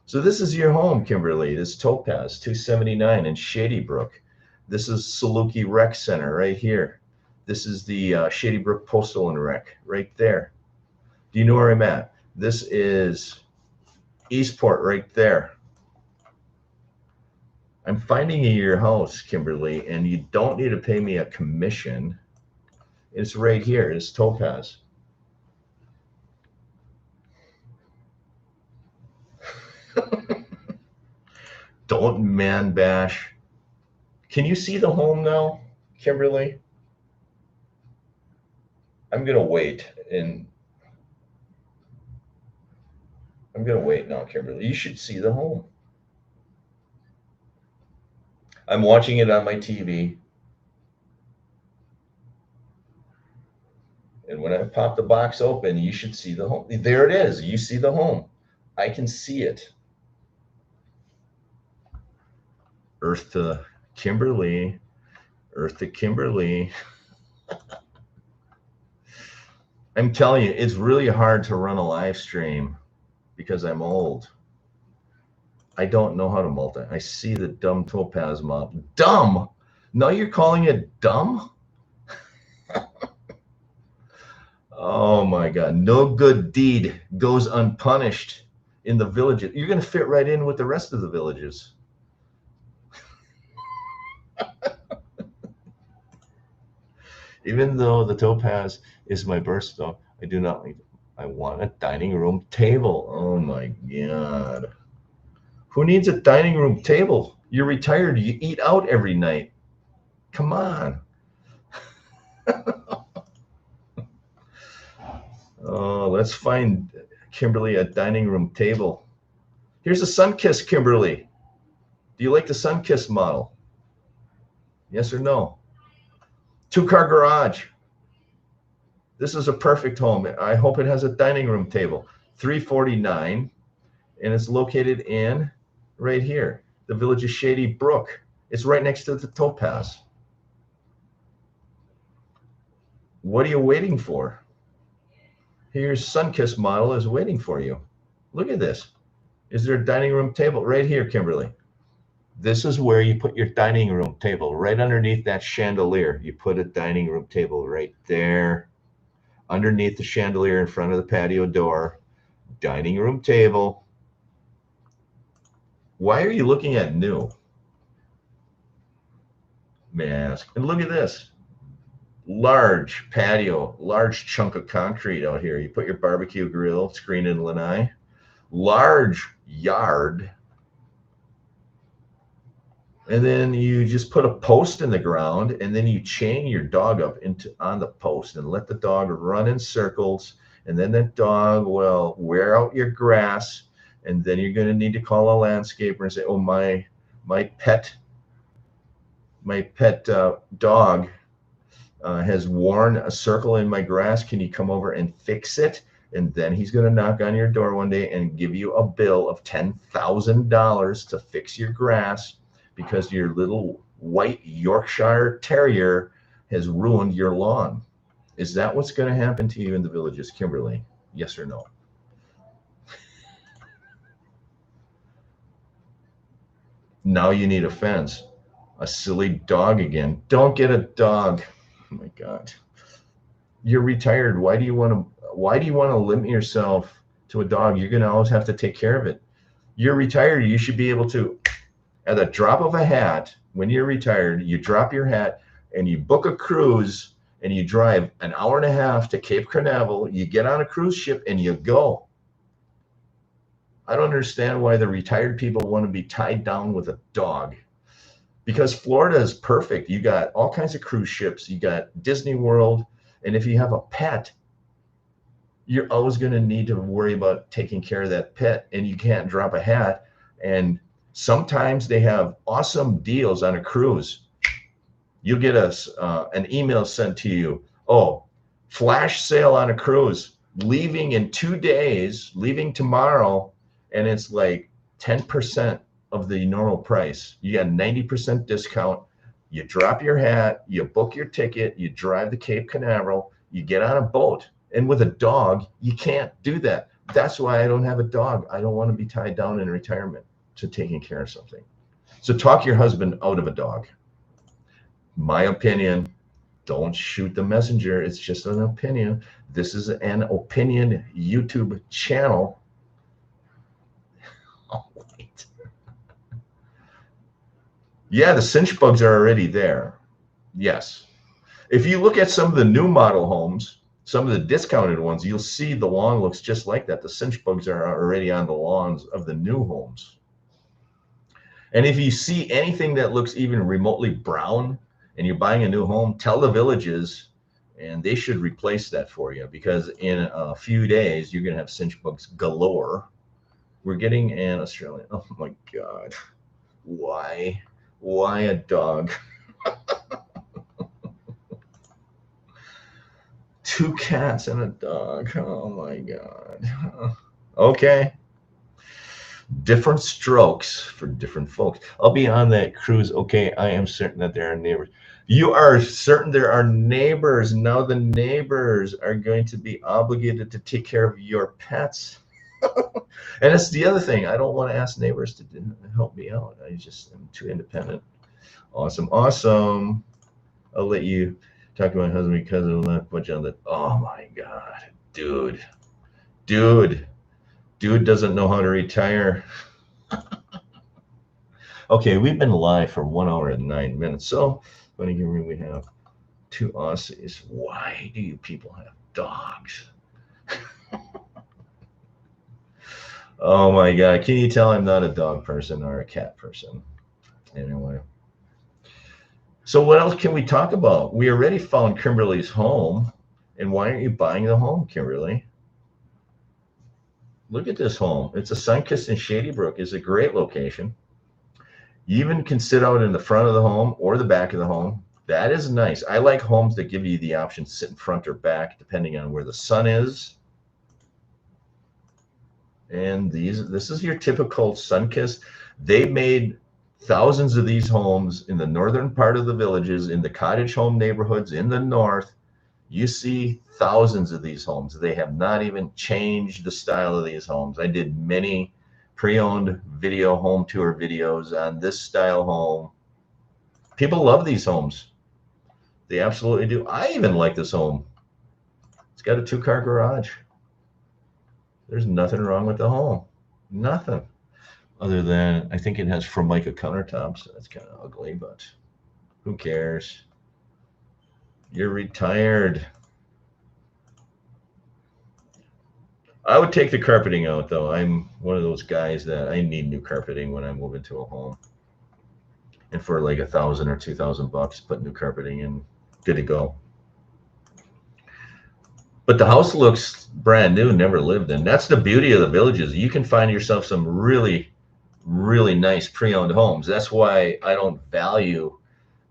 So this is your home, Kimberly. This is Topaz 279 in Shady Brook. This is Saluki Rec Center right here. This is the Shady Brook Postal and Rec right there. Do you know where I'm at? This is Eastport right there. I'm finding you your house, Kimberly, and you don't need to pay me a commission. It's right here. It's Topaz. Don't man bash. Can you see the home now, Kimberly? I'm gonna wait now, Kimberly. You should see the home. I'm watching it on my TV. And when I pop the box open, you should see the home. There it is. You see the home. I can see it. Earth to Kimberly. Earth to Kimberly. I'm telling you, it's really hard to run a live stream because I'm old. I don't know how to multi. I see the dumb Topaz mob. Dumb? Now you're calling it dumb? Oh my God. No good deed goes unpunished in the villages. You're going to fit right in with the rest of the villages. Even though the Topaz is my birthstone, I do not like it. I want a dining room table. Oh my God. Who needs a dining room table? You're retired. You eat out every night. Come on. Oh, let's find Kimberly a dining room table. Here's a Sunkist, Kimberly. Do you like the Sunkist model? Yes or no? 2-car garage. This is a perfect home. I hope it has a dining room table. $349, and it's located in right here, the Village of Shady Brook. It's right next to the Topaz. What are you waiting for? Here's Sunkist model is waiting for you. Look at this. Is there a dining room table right here, Kimberly? This is where you put your dining room table, right underneath that chandelier. You put a dining room table right there, underneath the chandelier in front of the patio door. Dining room table. Why are you looking at new? May I ask? And look at this. Large patio, large chunk of concrete out here. You put your barbecue grill, screen in lanai. Large yard. And then you just put a post in the ground, and then you chain your dog up on the post and let the dog run in circles. And then that dog will wear out your grass. And then you're going to need to call a landscaper and say, "Oh, my pet dog has worn a circle in my grass. Can you come over and fix it?" And then he's going to knock on your door one day and give you a bill of $10,000 to fix your grass because your little white Yorkshire Terrier has ruined your lawn. Is that what's going to happen to you in the Villages, Kimberly? Yes or no? Now you need a fence. A silly dog again. Don't get a dog. Oh my God. You're retired. Why do you want to limit yourself to a dog? You're going to always have to take care of it. You're retired. You should be able to, at the drop of a hat, when you're retired, you drop your hat and you book a cruise and you drive an hour and a half to Cape Canaveral. You get on a cruise ship and you go. I don't understand why the retired people want to be tied down with a dog. Because Florida is perfect. You got all kinds of cruise ships. You got Disney World. And if you have a pet, you're always going to need to worry about taking care of that pet. And you can't drop a hat. And sometimes they have awesome deals on a cruise. You'll get an email sent to you. Oh, flash sale on a cruise. Leaving in 2 days, leaving tomorrow. And it's like 10% of the normal price. You got 90% discount. You drop your hat, you book your ticket, you drive to Cape Canaveral, you get on a boat. And with a dog, you can't do that. That's why I don't have a dog. I don't want to be tied down in retirement to taking care of something. So talk your husband out of a dog. My opinion, don't shoot the messenger. It's just an opinion. This is an opinion YouTube channel. Oh, wait. Yeah, the cinch bugs are already there. Yes. If you look at some of the new model homes, some of the discounted ones, you'll see the lawn looks just like that. The cinch bugs are already on the lawns of the new homes. And if you see anything that looks even remotely brown and you're buying a new home, tell the Villages and they should replace that for you, because in a few days, you're going to have cinch bugs galore. We're getting an Australian. Oh my God. Why a dog? 2 cats and a dog. Oh my God. Okay. Different strokes for different folks. I'll be on that cruise. Okay, I am certain that there are neighbors. You are certain there are neighbors. Now the neighbors are going to be obligated to take care of your pets. And it's the other thing. I don't want to ask neighbors to help me out. I just am too independent. Awesome. Awesome. I'll let you talk to my husband because it'll not put you on the. Oh my God. Dude doesn't know how to retire. Okay, we've been live for 1 hour and 9 minutes. So, funny, here we have 2 Aussies. Why do you people have dogs? Oh my God. Can you tell I'm not a dog person or a cat person? Anyway. So, what else can we talk about? We already found Kimberly's home. And why aren't you buying the home, Kimberly? Look at this home. It's a Sunkist in Shady Brook. It's a great location. You even can sit out in the front of the home or the back of the home. That is nice. I like homes that give you the option to sit in front or back, depending on where the sun is. And this is your typical Sunkist. They made thousands of these homes in the northern part of the villages, in the cottage home neighborhoods in the north. You see thousands of these homes. They have not even changed the style of these homes. I did many pre-owned video home tour videos on this style home. People love these homes. They absolutely do. I even like this home. It's got a 2-car garage. There's nothing wrong with the home. Nothing. Other than I think it has Formica countertops. That's kind of ugly, but who cares? You're retired. I would take the carpeting out, though. I'm one of those guys that I need new carpeting when I move into a home. And for like $1,000 or $2,000, put new carpeting in, good to go. But the house looks brand new, never lived in. That's the beauty of the villages. You can find yourself some really, really nice pre-owned homes. That's why I don't value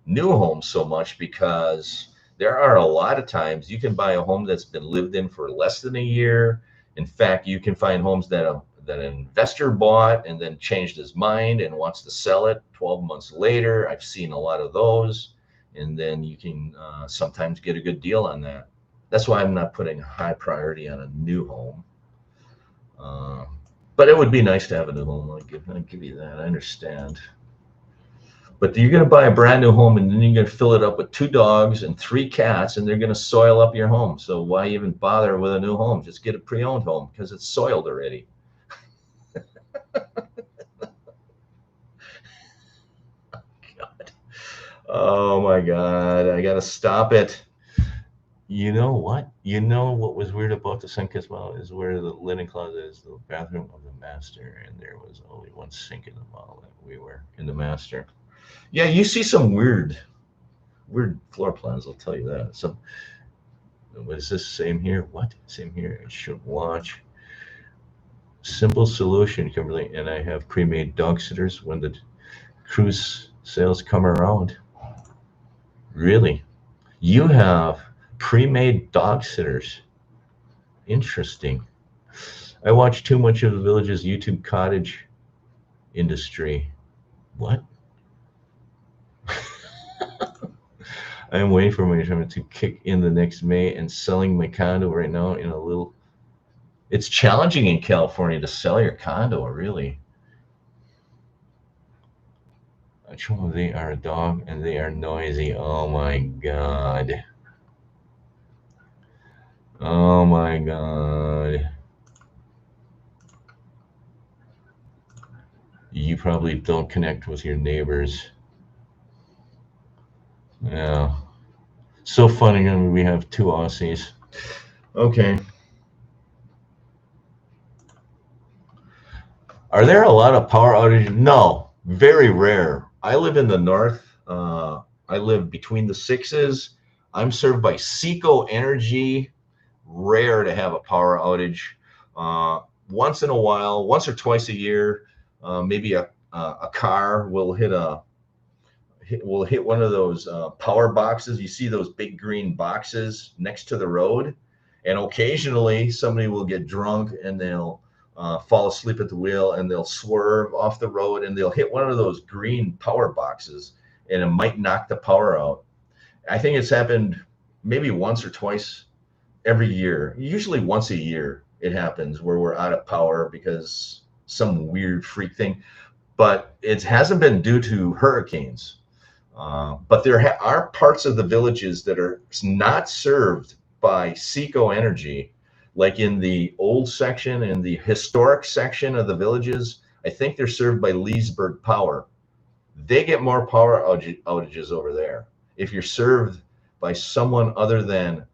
new homes so much, because there are a lot of times you can buy a home that's been lived in for less than a year. In fact, you can find homes that an investor bought and then changed his mind and wants to sell it 12 months later. I've seen a lot of those. And then you can sometimes get a good deal on that. That's why I'm not putting high priority on a new home. But it would be nice to have a new home. I'll give you that. I understand. But you're going to buy a brand new home, and then you're going to fill it up with 2 dogs and 3 cats, and they're going to soil up your home. So why even bother with a new home? Just get a pre-owned home, because it's soiled already. God. Oh my God. I got to stop it. You know what? You know what was weird about the Sunkist Mall is where the linen closet is, the bathroom of the master, and there was only one sink in the mall that we were in the master. Yeah, you see some weird floor plans, I'll tell you that. Some, what is this? Same here? What? Same here. I should watch. Simple solution, Kimberly, and I have pre-made dog sitters when the cruise sales come around. Really? You have pre-made dog sitters. Interesting. I watch too much of the Village's YouTube cottage industry. What? I am waiting for my retirement to kick in the next May and selling my condo right now in a little. It's challenging in California to sell your condo, really. They are a dog and they are noisy. Oh my God. Oh my God. You probably don't connect with your neighbors. Yeah. So funny. I mean, we have 2 Aussies. Okay. Are there a lot of power outages? No, very rare. I live in the north. I live between the 6s. I'm served by Seco Energy. Rare to have a power outage. Once in a while, once or twice a year, maybe a car will hit one of those power boxes. You see those big green boxes next to the road, and occasionally somebody will get drunk and they'll fall asleep at the wheel and they'll swerve off the road and they'll hit one of those green power boxes, and it might knock the power out. I think it's happened maybe once or twice every year. Usually once a year it happens where we're out of power because some weird freak thing, but it hasn't been due to hurricanes. But there are parts of the villages that are not served by Seco Energy, like in the old section and the historic section of the villages. I think they're served by Leesburg Power. they get more power outages over there. If you're served by someone other than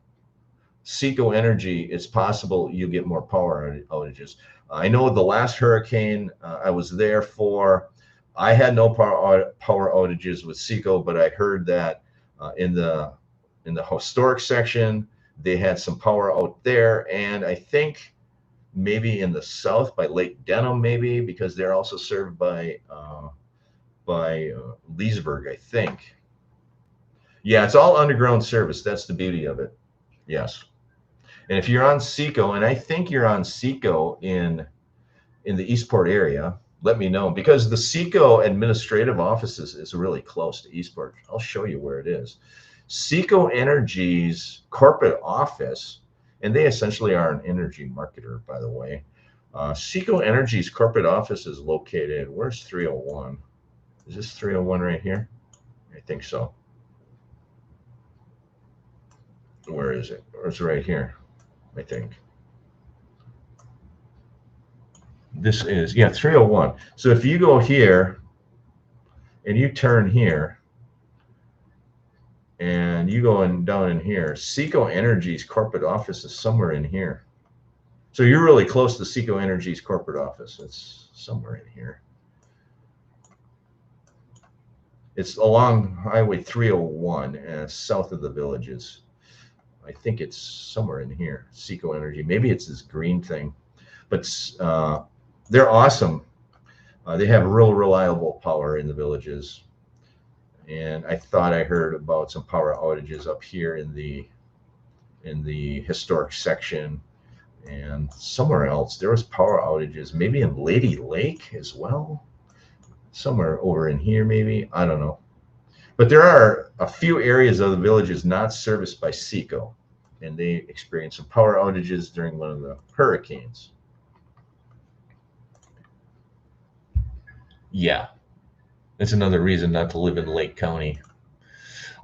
Seco Energy, it's possible you get more power outages. I know the last hurricane I was there for, I had no power outages with Seco, but I heard that in the historic section they had some power out there, and I think maybe in the south by Lake Denham, maybe because they're also served by Leesburg, I think. Yeah, it's all underground service. That's the beauty of it. Yes. And if you're on Seco, and I think you're on Seco in the Eastport area, let me know, because the Seco administrative offices is really close to Eastport. I'll show you where it is. Seco Energy's corporate office, and they essentially are an energy marketer, by the way. Seco Energy's corporate office is located, where's 301? Is this 301 right here? I think so. Where is it? It's right here, I think. This is, yeah, 301. So if you go here and you turn here and you go down in here, Seco Energy's corporate office is somewhere in here. So you're really close to Seco Energy's corporate office. It's somewhere in here. It's along Highway 301 south of the Villages. I think it's somewhere in here, Seco Energy. Maybe it's this green thing, but they're awesome. They have real reliable power in the Villages. And I thought I heard about some power outages up here in the historic section, and somewhere else there was power outages, maybe in Lady Lake as well, somewhere over in here maybe, I don't know. But there are a few areas of the Villages not serviced by Seco, and they experienced some power outages during one of the hurricanes. Yeah, that's another reason not to live in Lake County.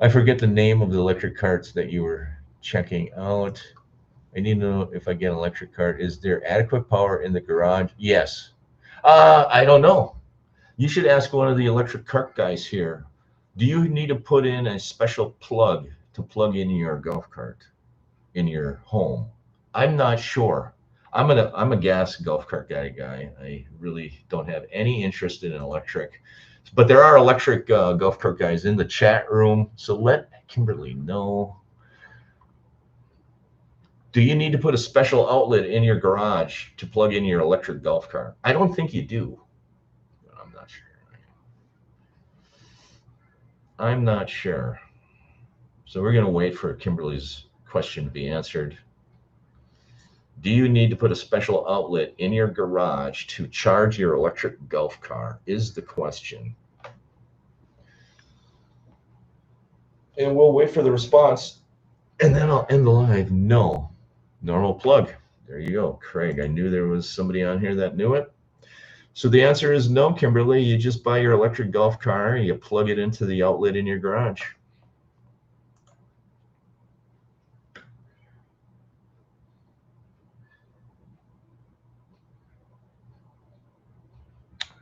I forget the name of the electric carts that you were checking out. I need to know if I get an electric cart. Is there adequate power in the garage? Yes. I don't know. You should ask one of the electric cart guys here. Do you need to put in a special plug to plug in your golf cart in your home? I'm not sure. I'm a gas golf cart guy. I really don't have any interest in an electric, but there are electric golf cart guys in the chat room. So let Kimberly know. Do you need to put a special outlet in your garage to plug in your electric golf cart? I don't think you do. I'm not sure. I'm not sure. So we're going to wait for Kimberly's question to be answered. Do you need to put a special outlet in your garage to charge your electric golf car is the question. And we'll wait for the response, and then I'll end the live. No. Normal plug. There you go, Craig. I knew there was somebody on here that knew it. So the answer is no, Kimberly. You just buy your electric golf car, you plug it into the outlet in your garage.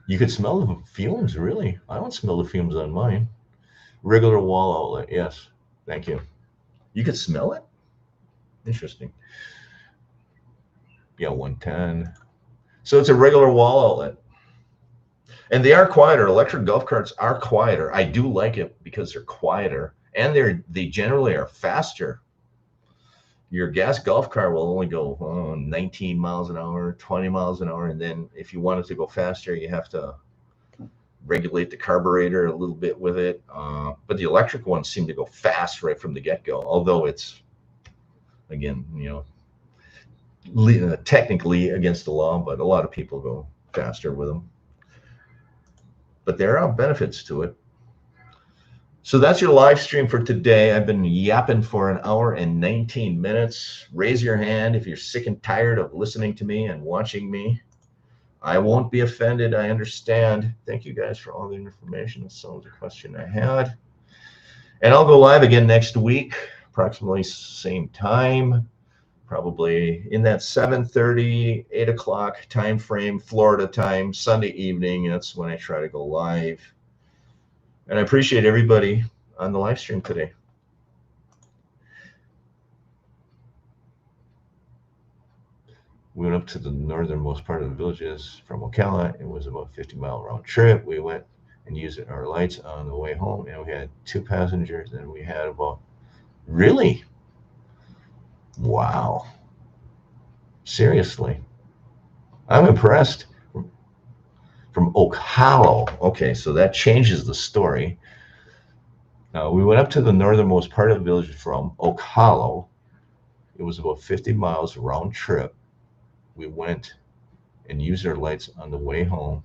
You could smell the fumes, really. I don't smell the fumes on mine. Regular wall outlet, yes. Thank you. You could smell it? Interesting. Yeah, 110. So it's a regular wall outlet. And they are quieter. Electric golf carts are quieter. I do like it because they're quieter, and they generally are faster. Your gas golf car will only go 19 miles an hour, 20 miles an hour, and then if you want it to go faster, you have to regulate the carburetor a little bit with it. But the electric ones seem to go fast right from the get-go, although it's, again, technically against the law, but a lot of people go faster with them. But there are benefits to it. So that's your live stream for today. I've been yapping for an hour and 19 minutes. Raise your hand if you're sick and tired of listening to me and watching me. I won't be offended. I understand. Thank you guys for all the information. That's some of the question I had. And I'll go live again next week, approximately same time, probably in that 7:30, 8 o'clock time frame, Florida time, Sunday evening. That's when I try to go live. And I appreciate everybody on the live stream today. We went up to the northernmost part of the villages from Ocala. It was about a 50-mile round trip. We went and used our lights on the way home, and we had 2 passengers, and we had about, really? Wow. Seriously. I'm impressed. From Oak Hollow. Okay, so that changes the story. We went up to the northernmost part of the village from Oak Hollow. It was about 50 miles round trip. We went and used our lights on the way home.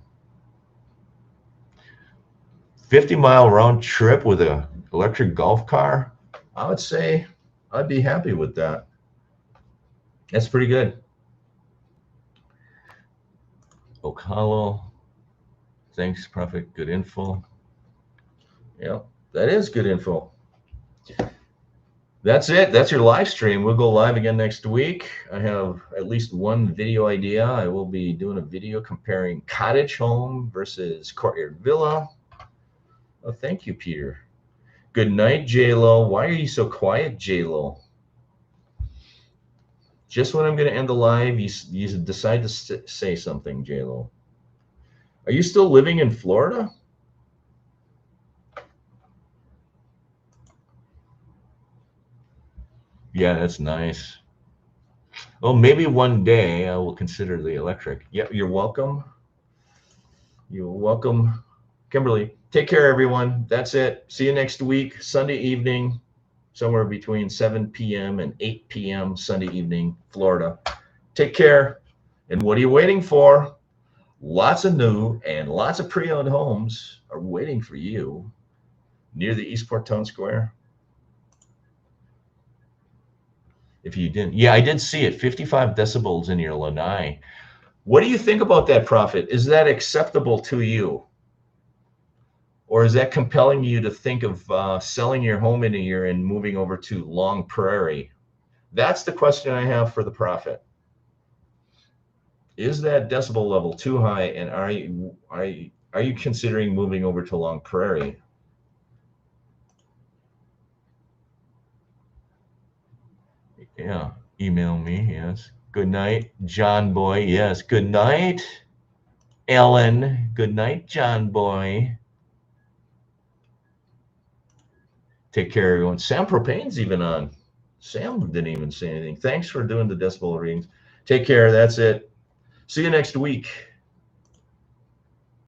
50-mile round trip with an electric golf car. I would say I'd be happy with that. That's pretty good. Oak Hollow. Thanks, Prophet. Good info. Yeah, that is good info. That's it. That's your live stream. We'll go live again next week. I have at least one video idea. I will be doing a video comparing cottage home versus courtyard villa. Oh, thank you, Peter. Good night, J-Lo. Why are you so quiet, J-Lo? Just when I'm going to end the live, you decide to say something, J-Lo. Are you still living in Florida? Yeah, that's nice. Well, maybe one day I will consider the electric. Yeah, you're welcome. You're welcome, Kimberly. Take care, everyone. That's it. See you next week, Sunday evening, somewhere between 7 p.m. and 8 p.m. Sunday evening, Florida. Take care. And what are you waiting for? Lots of new and lots of pre-owned homes are waiting for you near the Eastport Town Square. If you didn't, yeah, I did see it. 55 decibels in your lanai. What do you think about that, Prophet? Is that acceptable to you? Or is that compelling you to think of selling your home in a year and moving over to Long Prairie? That's the question I have for the Prophet. Is that decibel level too high, and are you considering moving over to Long Prairie? Yeah, email me. Yes. Good night, John Boy. Yes. Good night, Ellen. Good night, John Boy. Take care, everyone. Sam Propane's even on. Sam didn't even say anything. Thanks for doing the decibel readings. Take care. That's it. See you next week.